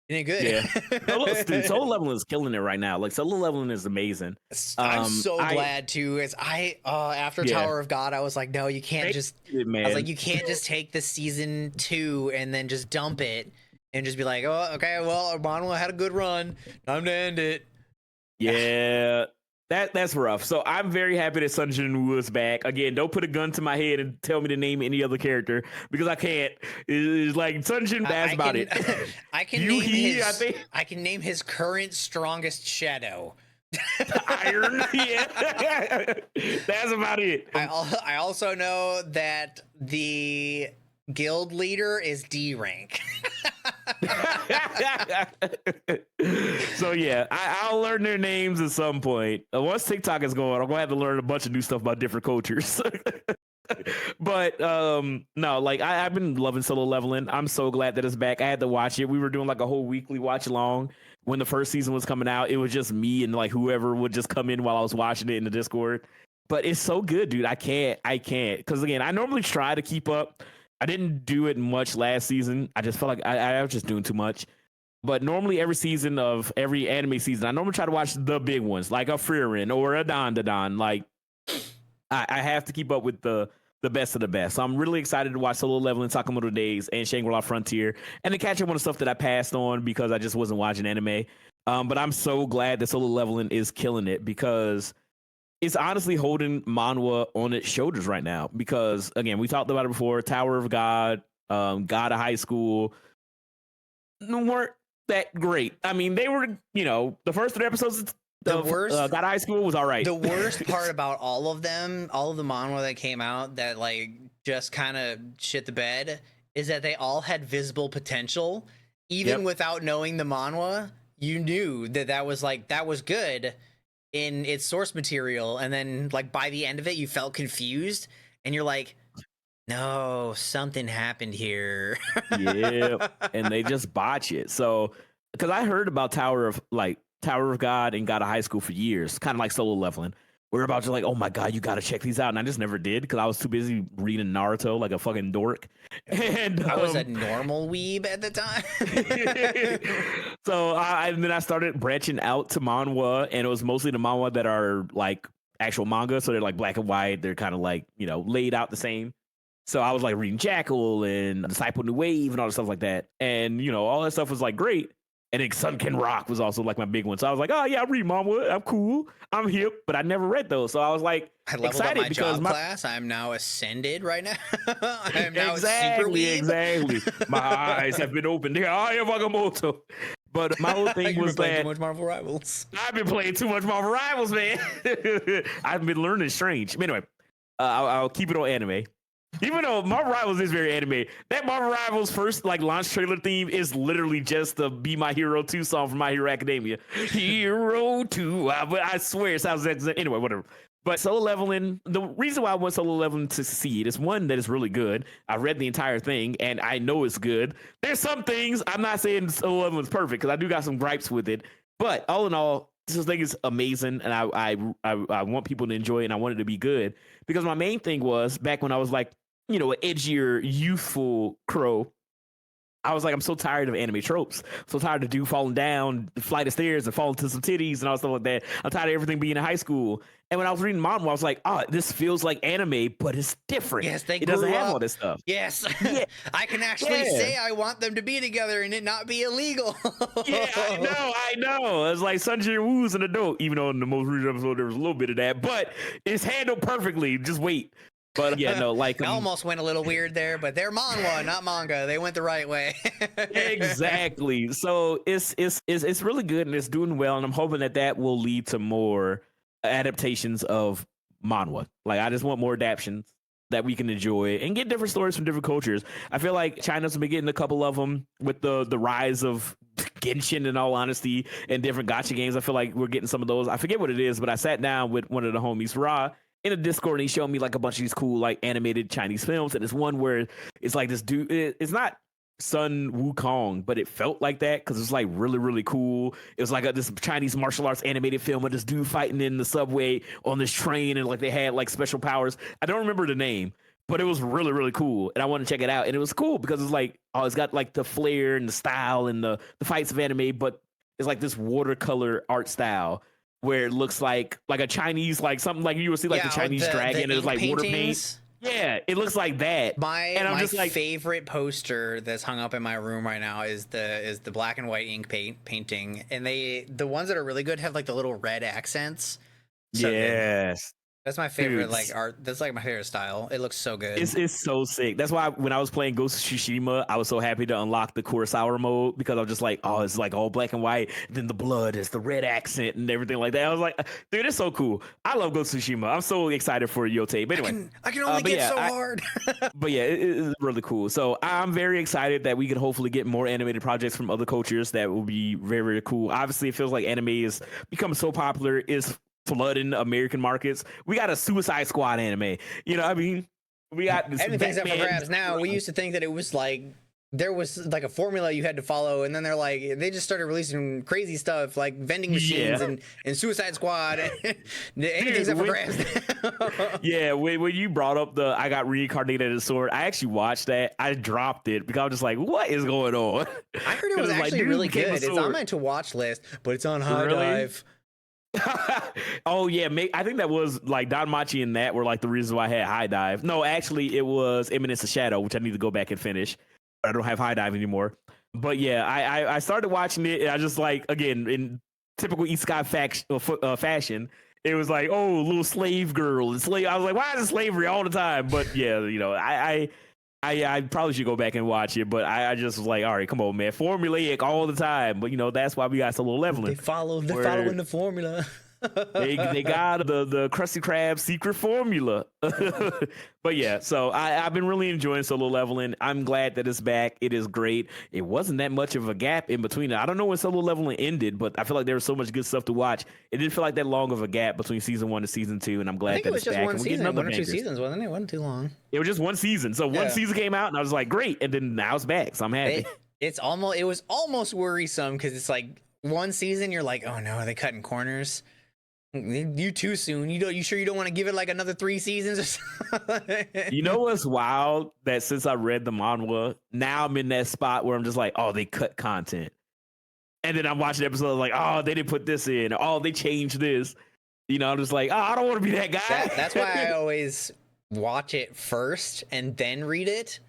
Isn't it good? Yeah. Solo Leveling is killing it right now. Like, Solo Leveling is amazing. I'm so glad too. After Tower of God, I was like, no, you can't I was like, you can't just take the season 2 and then just dump it and just be like, oh, okay, well, Manhwa had a good run. Time to end it. Yeah. That's rough. So I'm very happy that Sun Jin-woo is back. Again, don't put a gun to my head and tell me to name any other character, because I can't. It's like Sun Jin, that's about it. I can name his current strongest shadow. Iron. Yeah. That's about it. I also know that the guild leader is D rank. So yeah, I'll learn their names at some point. Once TikTok is going, I'm gonna have to learn a bunch of new stuff about different cultures. But no, like I've been loving Solo Leveling. I'm so glad that it's back. I had to watch it. We were doing like a whole weekly watch along when the first season was coming out. It was just me and like whoever would just come in while I was watching it in the Discord. But it's so good, dude. I can't. Because again, I normally try to keep up. I didn't do it much last season. I just felt like I was just doing too much. But normally every season of every anime season, I normally try to watch the big ones, like a Frieren or a Dandadan. Like I have to keep up with the best of the best. So I'm really excited to watch Solo Leveling, Sakamoto Days, and Shangri-La Frontier, and to catch up on the stuff that I passed on because I just wasn't watching anime. But I'm so glad that Solo Leveling is killing it, because it's honestly holding manhwa on its shoulders right now. Because again, we talked about it before. Tower of God, God of High School weren't that great. I mean, they were, the first 3 episodes the worst God of High School was all right. The worst part about all of the manhwa that came out that like just kind of shit the bed, is that they all had visible potential. Even without knowing the manhwa, you knew that was good in its source material, and then like by the end of it you felt confused and you're like, no, something happened here. Yeah, and they just botch it. So because I heard about Tower of God and God of High School for years, kind of like Solo Leveling, we were about to like, oh my god, you got to check these out, and I just never did because I was too busy reading Naruto like a fucking dork. And I was a normal weeb at the time. So and then I started branching out to manhwa, and it was mostly the manhwa that are like actual manga, so they're like black and white. They're kind of like laid out the same. So I was like reading Jackal and Disciple New Wave and all the stuff like that, and all that stuff was like great. And then Sunken Rock was also like my big one. So I was like, oh yeah, I read manhwa. I'm cool. I'm hip, but I never read those. So I was like excited up because my class. I'm now ascended right now. I am now exactly. My eyes have been opened. Here I am, Sakamoto. But my whole thing was that too much Marvel Rivals. I've been playing too much Marvel Rivals, man. I've been learning strange. But anyway, I'll keep it on anime. Even though Marvel Rivals is very anime, that Marvel Rivals first like launch trailer theme is literally just the "Be My Hero 2" song from My Hero Academia. Hero 2, but I swear it sounds anyway, whatever. But Solo Leveling, the reason why I want Solo Leveling to succeed is one, that it's really good. I read the entire thing and I know it's good. There's some things, I'm not saying Solo Leveling is perfect because I do got some gripes with it, but all in all, this thing is amazing, and I want people to enjoy it, and I want it to be good because my main thing was back when I was like, an edgier, youthful Crow. I was like, I'm so tired of anime tropes. So tired of dude falling down the flight of stairs and falling to some titties and all stuff like that. I'm tired of everything being in high school. And when I was reading manhwa, I was like, oh, this feels like anime, but it's different. Yes, it doesn't have all this stuff. Yes. Yeah. I can actually say I want them to be together and it not be illegal. Yeah, I know. It's like Sunjin Woo's an adult, even though in the most recent episode there was a little bit of that, but it's handled perfectly. Just wait. But yeah, no, like I almost went a little weird there, but they're manhwa, not manga. They went the right way. Exactly. So it's really good and it's doing well, and I'm hoping that will lead to more adaptations of manhwa. Like I just want more adaptations that we can enjoy and get different stories from different cultures. I feel like China's been getting a couple of them with the rise of Genshin, in all honesty, and different gacha games. I feel like we're getting some of those. I forget what it is, but I sat down with one of the homies, Ra, in a Discord, and he showed me like a bunch of these cool like animated Chinese films, and it's one where it's like this dude, it's not Sun Wukong, but it felt like that because it's like really, really cool. It was like this Chinese martial arts animated film of this dude fighting in the subway on this train, and like they had like special powers. I don't remember the name, but it was really, really cool, and I want to check it out. And it was cool because it's like, oh, it's got like the flair and the style and the fights of anime, but it's like this watercolor art style where it looks like a Chinese, like something like you would see like the Chinese dragon, and it's like water paint. Yeah, it looks like that. My just like favorite poster that's hung up in my room right now is the black and white ink painting, and the ones that are really good have like the little red accents. So yes. That's my favorite like art. That's like my favorite style. It looks so good. It's so sick. That's why when I was playing Ghost of Tsushima, I was so happy to unlock the Kurosawa mode because I was just like, oh, it's like all black and white. And then the blood is the red accent and everything like that. I was like, dude, it's so cool. I love Ghost of Tsushima. I'm so excited for Yote. But anyway, I can only get so hard. But yeah, it's really cool. So I'm very excited that we can hopefully get more animated projects from other cultures. That will be very, very cool. Obviously, it feels like anime is becoming so popular. It's flooding American markets. We got a Suicide Squad anime. You know, I mean, we got this everything's up for grabs now. We used to think that it was like there was like a formula you had to follow, and then they just started releasing crazy stuff like vending machines and Suicide Squad. Anything's up for grabs. Yeah, when you brought up the I got reincarnated as a sword, I actually watched that. I dropped it because I was just like, what is going on? I heard it was actually like, really good. It's on my to watch list, but it's on High Dive. Oh yeah, I think that was like Don Machi and that were like the reasons why I had High Dive. No, actually it was Eminence of Shadow, which I need to go back and finish. I don't have High Dive anymore. But yeah, I started watching it, and I just like, again, in typical Isekai fashion, it was like, oh, little slave girl and slave. I was like, why is it slavery all the time? But yeah, you know, I probably should go back and watch it, but I just was like, all right, come on, man, formulaic all the time. But you know, that's why we got Solo Leveling. They're following the formula. they got the Krusty Krab secret formula. But yeah, so I've been really enjoying Solo Leveling. I'm glad that it's back. It is great. It wasn't that much of a gap in between. I don't know when Solo Leveling ended, but I feel like there was so much good stuff to watch. It didn't feel like that long of a gap between season 1 and season 2, and I'm glad that it's back. One season, 1 or 2 seasons, wasn't it? It wasn't too long. It was just one season. So one season came out, and I was like, great, and then now it's back. So I'm happy. It was almost worrisome because it's like one season, you're like, oh no, are they cutting corners? You too soon. You sure you don't want to give it like another 3 seasons or something? You know what's wild? That since I read the manhwa, now I'm in that spot where I'm just like, oh, they cut content. And then I'm watching episodes like, oh, they didn't put this in. Oh, they changed this. You know, I'm just like, oh, I don't want to be that guy. That's why I always watch it first and then read it.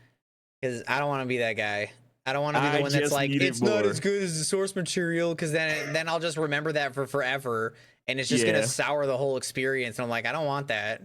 Because I don't want to be that guy. I don't want to be the one that's like, it's not as good as the source material. Because then I'll just remember that for forever. And it's just going to sour the whole experience. And I'm like, I don't want that.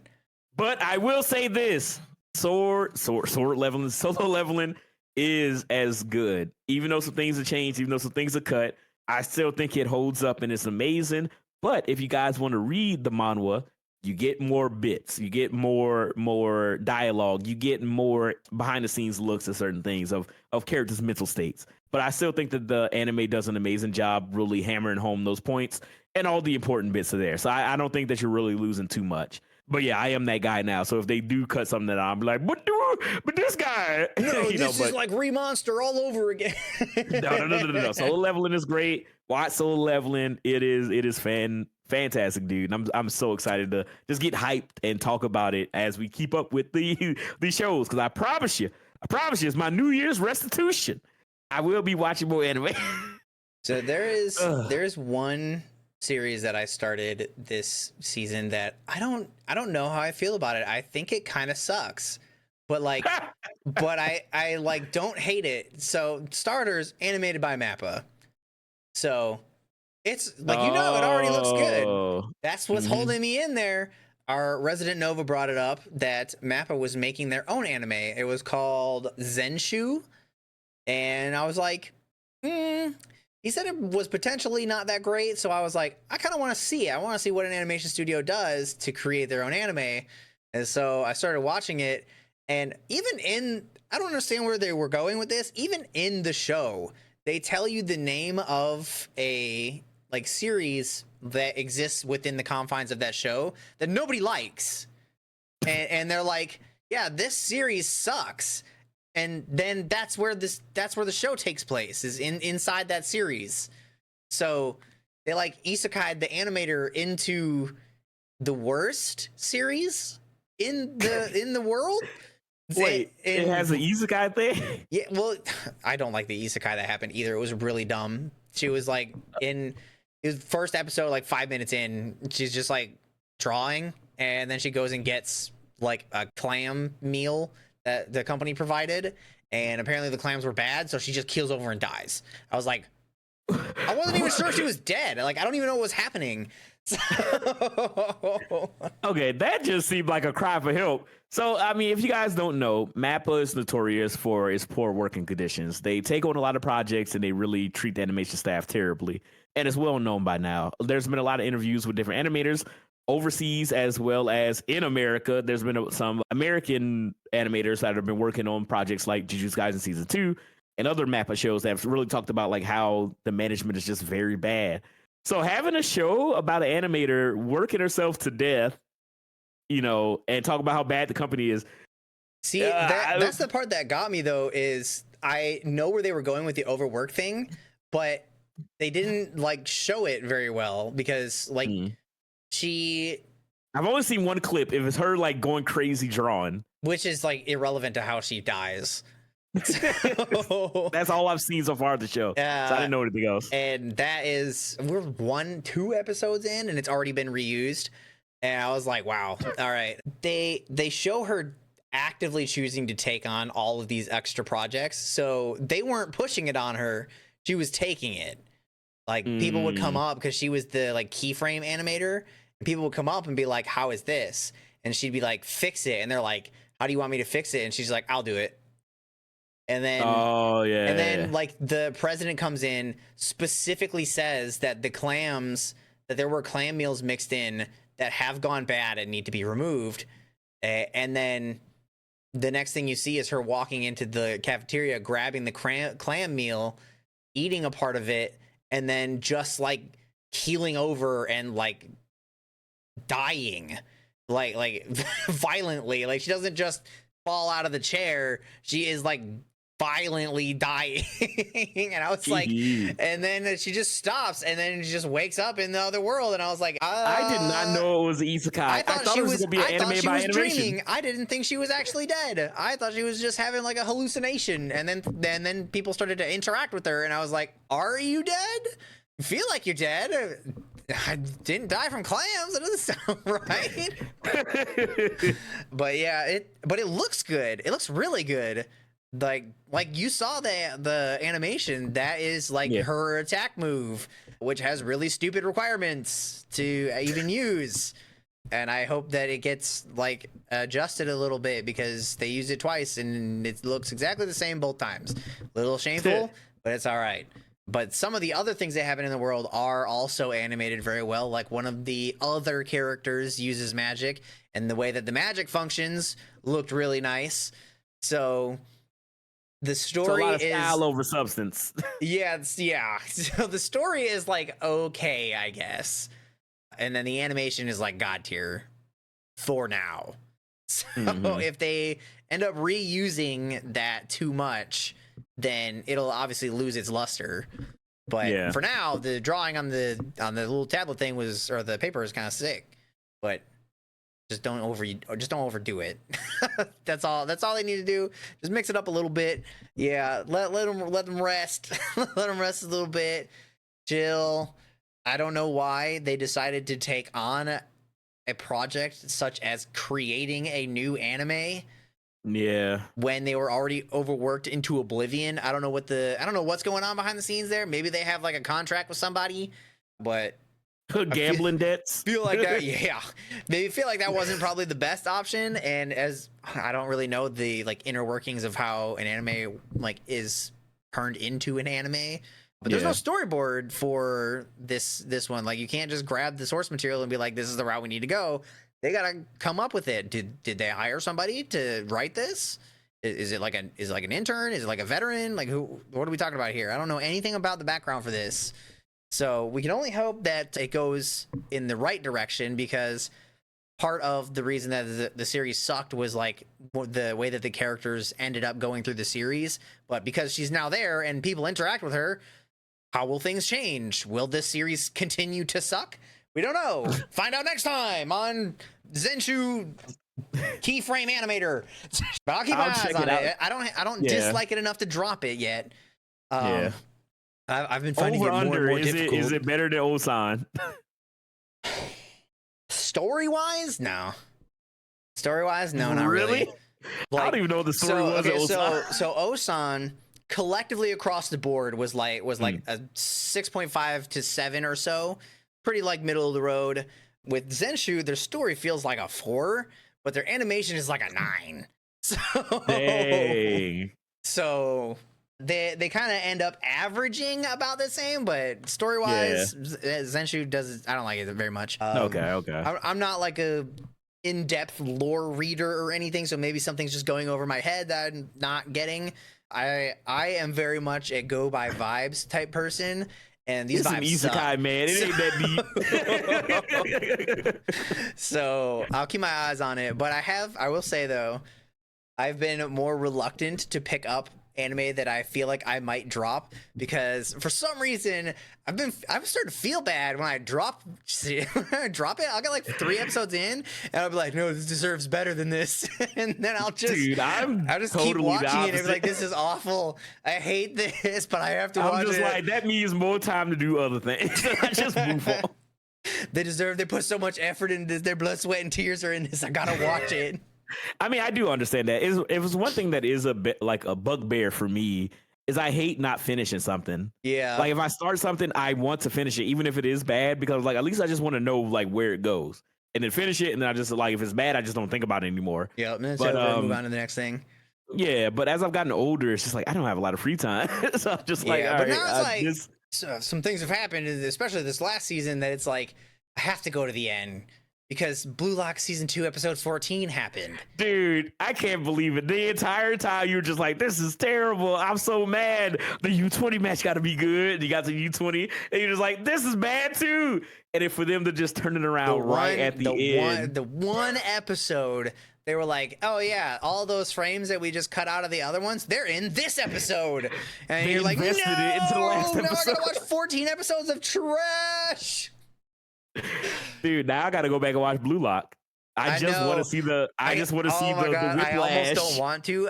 But I will say this. Sword leveling, solo leveling is as good. Even though some things have changed, even though some things are cut, I still think it holds up and it's amazing. But if you guys want to read the manhwa, you get more bits, you get more dialogue, you get more behind the scenes looks at certain things of characters' mental states. But I still think that the anime does an amazing job really hammering home those points, and all the important bits are there. So I don't think that you're really losing too much. But yeah, I am that guy now. So if they do cut something that I'm like, but this guy, no, this is like Remonster all over again. No. Solo leveling is great. Watch solo leveling. It is fantastic, dude. I'm so excited to just get hyped and talk about it as we keep up with the shows. Because I promise you, it's my New Year's restitution. I will be watching more anime. So there is one series that I started this season that I don't know how I feel about it. I think it kind of sucks, but like, but I like don't hate it. So starters, animated by Mappa. So it's like, it already looks good. That's what's holding me in there. Our resident Nova brought it up that Mappa was making their own anime. It was called Zenshu. And I was like, he said it was potentially not that great. So I was like, I kind of want to see it. I want to see what an animation studio does to create their own anime. And so I started watching it. And I don't understand where they were going with this. Even in the show, they tell you the name of a like series that exists within the confines of that show that nobody likes. And they're like, yeah, this series sucks. And then that's where the show takes place, is inside that series. So they like isekai'd the animator into the worst series in the world. Wait, it has an isekai thing? Yeah, well, I don't like the isekai that happened either. It was really dumb. She was like it was first episode, like 5 minutes in, she's just like drawing, and then she goes and gets like a clam meal that the company provided, and apparently the clams were bad, so she just keels over and dies. I was like, I wasn't even sure she was dead. Like, I don't even know what was happening. Okay, that just seemed like a cry for help. So, I mean, if you guys don't know, Mappa is notorious for its poor working conditions. They take on a lot of projects and they really treat the animation staff terribly. And it's well known by now. There's been a lot of interviews with different animators overseas as well as in America. There's been some American animators that have been working on projects like Jujutsu Kaisen Season 2 and other Mappa shows that have really talked about like how the management is just very bad. So having a show about an animator working herself to death, and talk about how bad the company is. See, that's the part that got me, though, is I know where they were going with the overwork thing, but they didn't like show it very well because like I've only seen one clip. It was her like going crazy drawing, which is like irrelevant to how she dies. That's all I've seen so far of the show. So I didn't know anything else. And we're 1-2 episodes in, and it's already been reused. And I was like, wow, all right. They show her actively choosing to take on all of these extra projects. So they weren't pushing it on her. She was taking it. Like people would come up because she was the like keyframe animator. And people would come up and be like, how is this? And she'd be like, fix it. And they're like, how do you want me to fix it? And she's like, I'll do it. And then, like the president comes in, specifically says that that there were clam meals mixed in that have gone bad and need to be removed. And then the next thing you see is her walking into the cafeteria, grabbing the clam meal, eating a part of it, and then just like keeling over and like dying, like violently. Like she doesn't just fall out of the chair. She is like violently dying. And I was like, and then she just stops, and then she just wakes up in the other world, and I was like, I did not know it was isekai. I thought it was gonna be an anime by animation. Dreaming. I didn't think she was actually dead. I thought she was just having like a hallucination, and then people started to interact with her, and I was like, are you dead? You feel like you're dead. I didn't die from clams. That doesn't sound right. But yeah, it looks good. It looks really good. Like you saw the animation. That is like her attack move, which has really stupid requirements to even use. And I hope that it gets like adjusted a little bit, because they used it twice and it looks exactly the same both times. A little shameful, but it's all right. But some of the other things that happen in the world are also animated very well. Like one of the other characters uses magic, and the way that the magic functions looked really nice. So the story is style over substance. Yeah. So the story is like okay, I guess. And then the animation is like god tier for now. So if they end up reusing that too much, then it'll obviously lose its luster. But for now, the drawing on the little tablet thing or the paper is kind of sick. But just don't overdo it. That's all they need to do. Just mix it up a little bit. Yeah, let them rest. Let them rest a little bit. Chill. I don't know why they decided to take on a project such as creating a new anime. Yeah. When they were already overworked into oblivion. I don't know what's going on behind the scenes there. Maybe they have like a contract with somebody, but gambling debts. Feel like that, yeah. Maybe feel like that wasn't probably the best option. And as I don't really know the like inner workings of how an anime like is turned into an anime. But there's no storyboard for this one. Like you can't just grab the source material and be like, this is the route we need to go. They gotta come up with it. Did they hire somebody to write this? Is it like an intern? Is it like a veteran? Like what are we talking about here? I don't know anything about the background for this. So we can only hope that it goes in the right direction, because part of the reason that the series sucked was like the way that the characters ended up going through the series. But because she's now there and people interact with her, how will things change? Will this series continue to suck? We don't know. Find out next time on Zenshu Keyframe Animator. But I'll keep my eyes on it. I don't dislike it enough to drop it yet. I've been finding it more and more difficult. Is it better than Osan? Story-wise, no. Story-wise, no, not really. Like, I don't even know what the story was. So Osan collectively across the board was like a 6.5 to 7 or so. Pretty like middle of the road. With Zenshu, their story feels like a 4, but their animation is like a 9. So, dang. So they kind of end up averaging about the same, but story wise, Zenshu does. I don't like it very much. Okay. I'm not like a in-depth lore reader or anything, so maybe something's just going over my head that I'm not getting. I am very much a go by vibes type person. And these vibes suck. Isekai, man. It ain't that deep. So I'll keep my eyes on it. But I will say though, I've been more reluctant to pick up anime that I feel like I might drop, because for some reason I'm starting to feel bad when I drop it. I'll get like 3 episodes in and I'll be like, no, this deserves better than this. And then I'll just totally keep watching it and be like, this is awful. I hate this, but I have to watch it. I'm just like, that means more time to do other things. I just move on. They put so much effort into this. Their blood, sweat, and tears are in this. I gotta watch it. I mean, I do understand that. It was one thing that is a bit like a bugbear for me, is I hate not finishing something. Yeah. Like if I start something, I want to finish it, even if it is bad, because like at least I just want to know like where it goes, and then finish it, and then I just like, if it's bad, I just don't think about it anymore. Yeah, move on to the next thing. Yeah, but as I've gotten older, it's just like I don't have a lot of free time, so I'm just like, but now it's like some things have happened, especially this last season, that it's like I have to go to the end. Because Blue Lock Season 2, Episode 14 happened. Dude, I can't believe it. The entire time you were just like, this is terrible. I'm so mad. The U20 match got to be good. You got the U20, and you're just like, this is bad too. And then for them to just turn it around at the end. The one episode they were like, oh yeah, all those frames that we just cut out of the other ones, they're in this episode. And you're like, no, it into the last now I episode. gotta watch 14 episodes of trash. Dude, now I gotta go back and watch Blue Lock. I just want to see the. I just want to see the whiplash. I almost don't want to.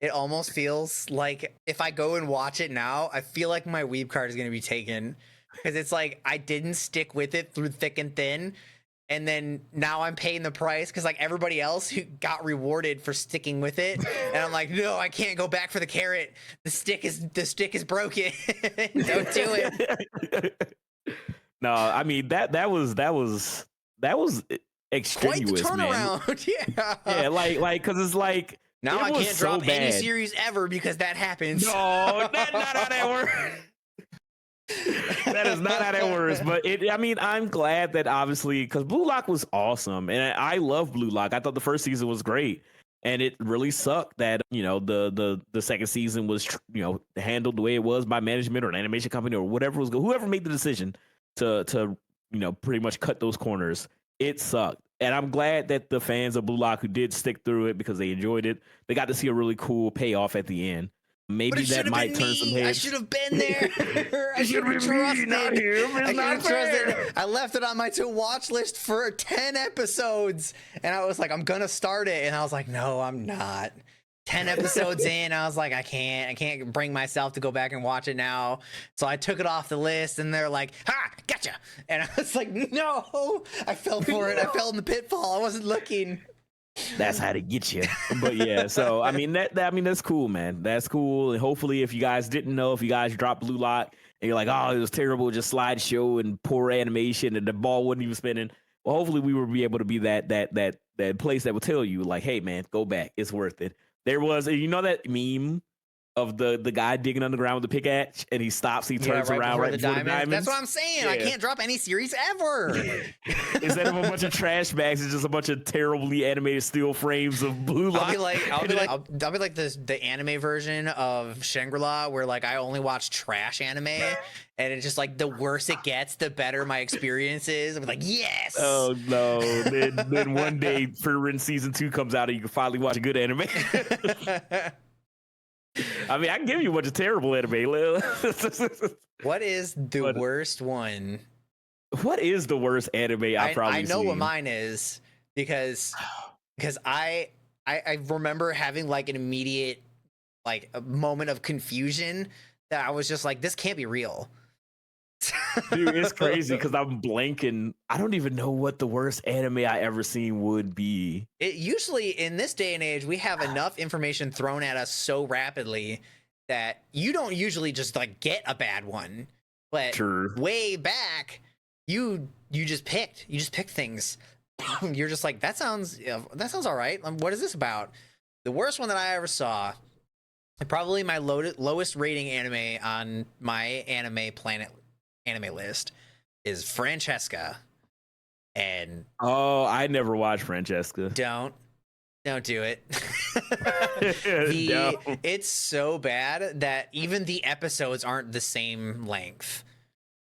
It almost feels like if I go and watch it now, I feel like my weeb card is gonna be taken because it's like I didn't stick with it through thick and thin, and then now I'm paying the price because like everybody else who got rewarded for sticking with it, and I'm like, no, I can't go back for the carrot. The stick is broken. Don't do it. No, I mean that was extraneous, quite the turnaround. Man. Yeah, like because it's like now I can't so drop bad. any series ever because that happens. No, that's not how that works. That is not how that works. But I mean, I'm glad that obviously because Blue Lock was awesome, and I love Blue Lock. I thought the first season was great, and it really sucked that the second season was handled the way it was by management or an animation company or whatever whoever made the decision to pretty much cut those corners. It sucked. And I'm glad that the fans of Blue Lock who did stick through it because they enjoyed it, they got to see a really cool payoff at the end. Maybe that might turn some heads. I should have been there. I should have trusted. I left it on my watch list for 10 episodes. And I was like, I'm going to start it. And I was like, no, I'm not. 10 episodes in, I was like, I can't bring myself to go back and watch it now. So I took it off the list, and they're like, ha, gotcha. And I was like, no, I fell for it. I fell in the pitfall. I wasn't looking. That's how to get you. But yeah, so I mean that's cool, man. That's cool. And hopefully, if you guys didn't know, if you guys dropped Blue Lock and you're like, oh, it was terrible, just slideshow and poor animation, and the ball wasn't even spinning. Well, hopefully, we will be able to be that place that will tell you, like, hey, man, go back. It's worth it. There was, that meme of the guy digging underground with the pickaxe, and he stops, he turns around right before the diamonds. That's what I'm saying. Yeah. I can't drop any series ever. Instead of a bunch of trash bags, it's just a bunch of terribly animated steel frames of Blue Lock. I'll be like the anime version of Shangri-La, where like I only watch trash anime, and it's just like the worse it gets, the better my experience is. I'm like, yes. Oh no! Then one day, Frieren season 2 comes out, and you can finally watch a good anime. I mean, I can give you a bunch of terrible anime. What is the worst one? What is the worst anime I've probably seen? I know what mine is because I remember having like an immediate like a moment of confusion that I was just like, this can't be real. Dude, it's crazy because I'm blanking. I don't even know what the worst anime I ever seen would be. It usually in this day and age, we have enough information thrown at us so rapidly that you don't usually just like get a bad one. But sure. Way back, you just picked things. You're just like, that sounds all right. What is this about? The worst one that I ever saw, probably my lowest rating anime on my anime list, is Francesca. And I never watched Francesca. Don't do it. No. It's so bad that even the episodes aren't the same length.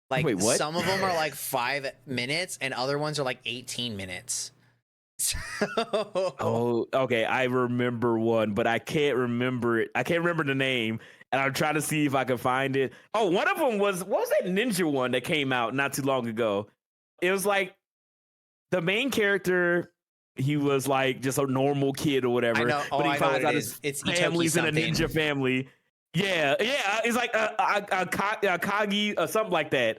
Like, wait, what? Some of them are like 5 minutes and other ones are like 18 minutes. Oh, okay. I remember one, but I can't remember it. I can't remember the name, and I'm trying to see if I can find it. Oh, one of them what was that ninja one that came out not too long ago? It was like the main character, he was like just a normal kid or whatever. But he finds out his family's in a ninja family. Yeah. It's like a Kagi or something like that.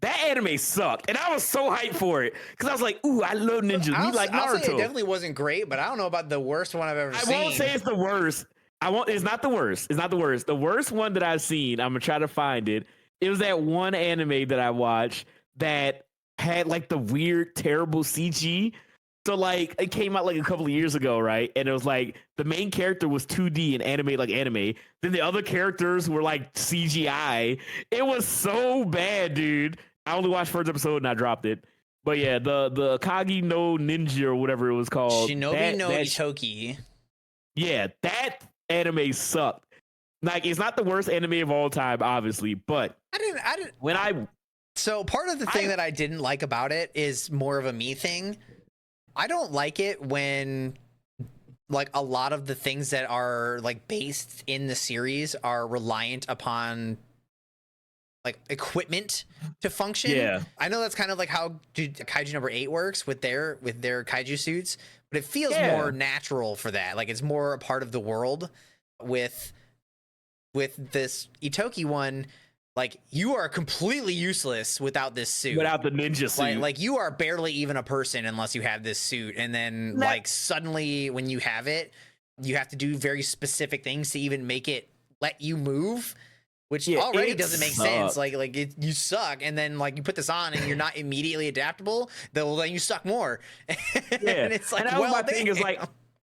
That anime sucked, and I was so hyped for it because I was like, "Ooh, I love ninjas." Me like Naruto. I'll say it definitely wasn't great, but I don't know about the worst one I've ever seen. I won't say it's the worst. It's not the worst. It's not the worst. The worst one that I've seen, I'm gonna try to find it. It was that one anime that I watched that had like the weird, terrible CG. So like it came out like a couple of years ago, right? And it was like the main character was 2D and anime like anime. Then the other characters were like CGI. It was so bad, dude. I only watched first episode and I dropped it. But yeah, the Kagi no Ninja or whatever it was called. Shinobi no Itoki. Yeah, that anime sucked. Like, it's not the worst anime of all time, obviously, but I didn't. So part of the thing that I didn't like about it is more of a me thing. I don't like it when like a lot of the things that are like based in the series are reliant upon like equipment to function. Yeah. I know that's kind of like how Kaiju number 8 works with their Kaiju suits, but it feels Yeah. more natural for that. Like it's more a part of the world. With this Itoki one, like you are completely useless without this suit. Without the ninja suit. Like you are barely even a person unless you have this suit. And then like suddenly when you have it, you have to do very specific things to even make it let you move, which already doesn't make sense. Like you suck, and then like you put this on and you're not immediately adaptable, then you suck more. And it's like, and my thing is like,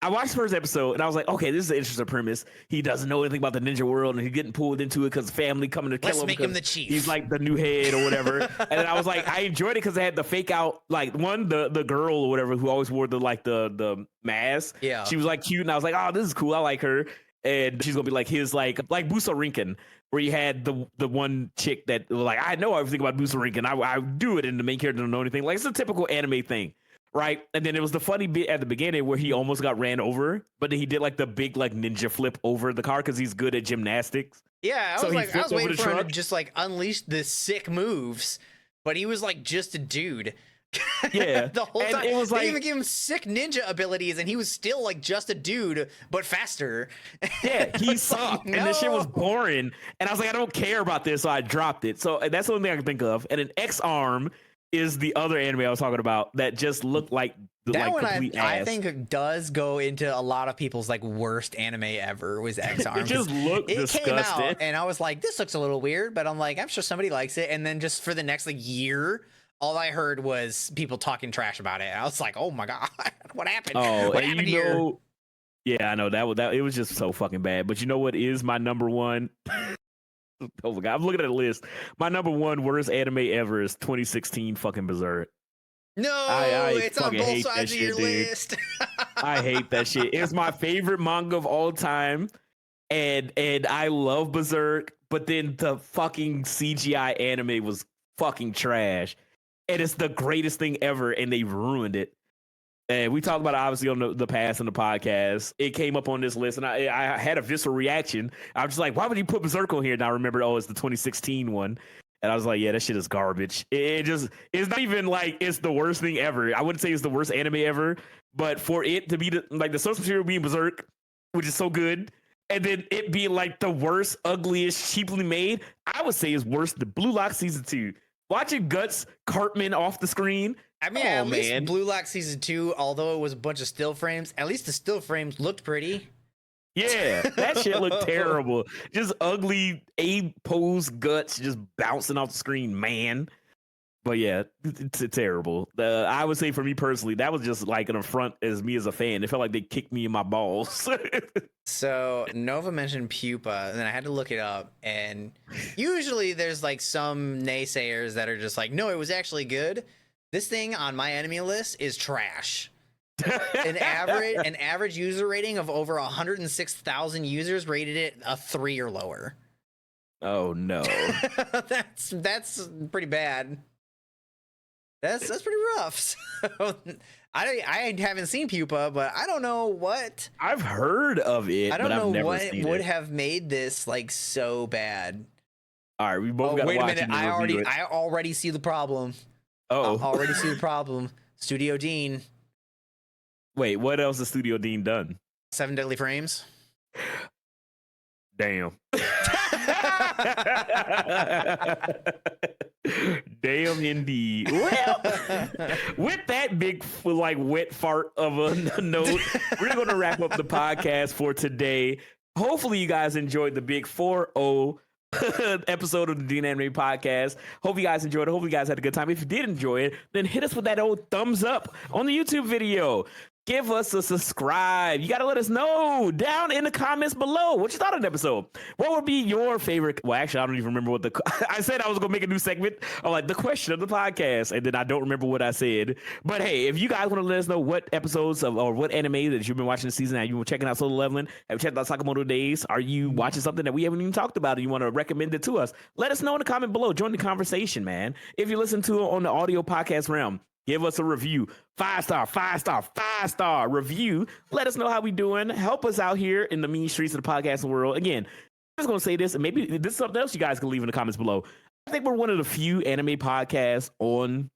I watched the first episode and I was like, okay, this is an interesting premise. He doesn't know anything about the ninja world and he's getting pulled into it because family coming to kill him. Let's make him the chief. He's like the new head or whatever. And then I was like, I enjoyed it because they had the fake out, like the girl or whatever who always wore the mask. Yeah. She was like cute and I was like, oh, this is cool. I like her. And she's gonna be like his like Buso Rinkin, where you had the one chick that was like, I know everything about Buso Rinkin. I do it and the main character don't know anything. Like it's a typical anime thing. Right. And then it was the funny bit at the beginning where he almost got ran over, but then he did like the big like ninja flip over the car because he's good at gymnastics. Yeah, I was waiting for him to just like unleash the sick moves, but he was like just a dude. Yeah. The whole time. It was they even gave him sick ninja abilities and he was still like just a dude, but faster. Yeah, he sucked. Like, and this shit was boring. And I was like, I don't care about this, so I dropped it. So that's the only thing I can think of. And an X-Arm is the other anime I was talking about that just looked like that one I ass. think does go into a lot of people's like worst anime ever was X-Arm. It just looked disgusting. Came out and I was like, this looks a little weird, but I'm like, I'm sure somebody likes it. And then just for the next like year, all I heard was people talking trash about it. And I was like, oh my God, what happened? Oh, what happened here? Yeah, I know that it was just so fucking bad. But you know what is my number one? Oh my God, I'm looking at the list. My number one worst anime ever is 2016 fucking Berserk. No, it's on both sides of your list. I hate that shit. It's my favorite manga of all time, and I love Berserk. But then the fucking CGI anime was fucking trash, and it's the greatest thing ever, and they ruined it. And we talked about it obviously on the past in the podcast. It came up on this list, and I had a visceral reaction. I was just like, why would you put Berserk on here? And I remembered, it's the 2016 one. And I was like, yeah, that shit is garbage. It's not even like it's the worst thing ever. I wouldn't say it's the worst anime ever, but for it to be the source material being Berserk, which is so good, and then it being like the worst, ugliest, cheaply made, I would say is worse than Blue Lock Season 2. Watching Guts Cartman off the screen. I mean, at least Blue Lock Season 2, although it was a bunch of still frames, at least the still frames looked pretty. Yeah, that shit looked terrible. Just ugly A-pose Guts just bouncing off the screen, man. But yeah, it's terrible. I would say for me personally, that was just like an affront as me as a fan. It felt like they kicked me in my balls. So Nova mentioned Pupa, and then I had to look it up. And usually there's like some naysayers that are just like, no, it was actually good. This thing on my enemy list is trash. An average user rating of over 106,000 users rated it a 3 or lower. Oh no. That's pretty bad. That's pretty rough. So, I haven't seen Pupa, but I don't know what. I've heard of it. I don't know what would it. have made this like so bad. All right, we both got to watch it. Wait a minute! I already see the problem. Oh, I already see the problem. Studio Dean. Wait, what else has Studio Dean done? 7 Deadly Frames. Damn. Damn indeed. Well, with that big like wet fart of a note, we're going to wrap up the podcast for today. Hopefully you guys enjoyed the big 4-0 episode of the DNAnime podcast. Hope you guys enjoyed it. Hope you guys had a good time. If you did enjoy it, then hit us with that old thumbs up on the YouTube video. Give us a subscribe. You got to let us know down in the comments below what you thought of the episode. What would be your favorite? Well, actually, I don't even remember what I said I was going to make a new segment of like the question of the podcast, and then I don't remember what I said. But hey, if you guys want to let us know what episodes of or what anime that you've been watching this season, have you been checking out Solo Leveling? Have you checked out Sakamoto Days? Are you watching something that we haven't even talked about and you want to recommend it to us? Let us know in the comment below. Join the conversation, man. If you listen to it on the audio podcast realm, Give us a review. 5-star review. Let us know how we doing. Help us out here in the mean streets of the podcasting world. Again, I'm just going to say this, and maybe this is something else you guys can leave in the comments below. I think we're one of the few anime podcasts on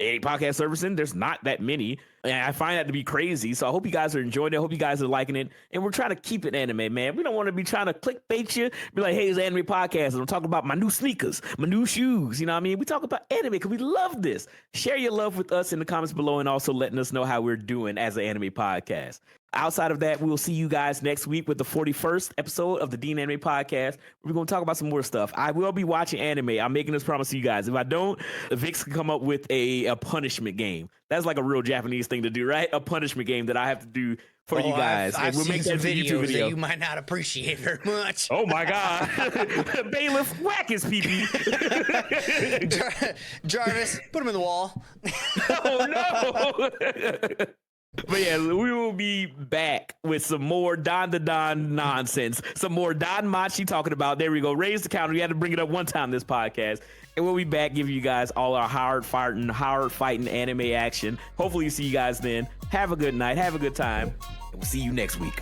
a podcast service, and there's not that many. And I find that to be crazy. So I hope you guys are enjoying it. I hope you guys are liking it. And we're trying to keep it anime, man. We don't want to be trying to clickbait you. Be like, hey, it's an anime podcast. And I'm talking about my new sneakers, my new shoes. You know what I mean? We talk about anime because we love this. Share your love with us in the comments below and also letting us know how we're doing as an anime podcast. Outside of that, we will see you guys next week with the 41st episode of the DNAnime podcast. We're going to talk about some more stuff. I will be watching anime. I'm making this promise to you guys. If I don't, Vix can come up with a punishment game. That's like a real Japanese thing to do, right? A punishment game that I have to do for you guys. I've we'll seen make some that YouTube video that you might not appreciate very much. Oh my God. Bailiff, whack his pee-pee. Jarvis, put him in the wall. Oh no. But yeah, we will be back with some more Don the Don nonsense. Some more Don Machi talking about, there we go, raise the counter. We had to bring it up one time this podcast. And we'll be back giving you guys all our hard fighting anime action. Hopefully see you guys then. Have a good night. Have a good time. And we'll see you next week.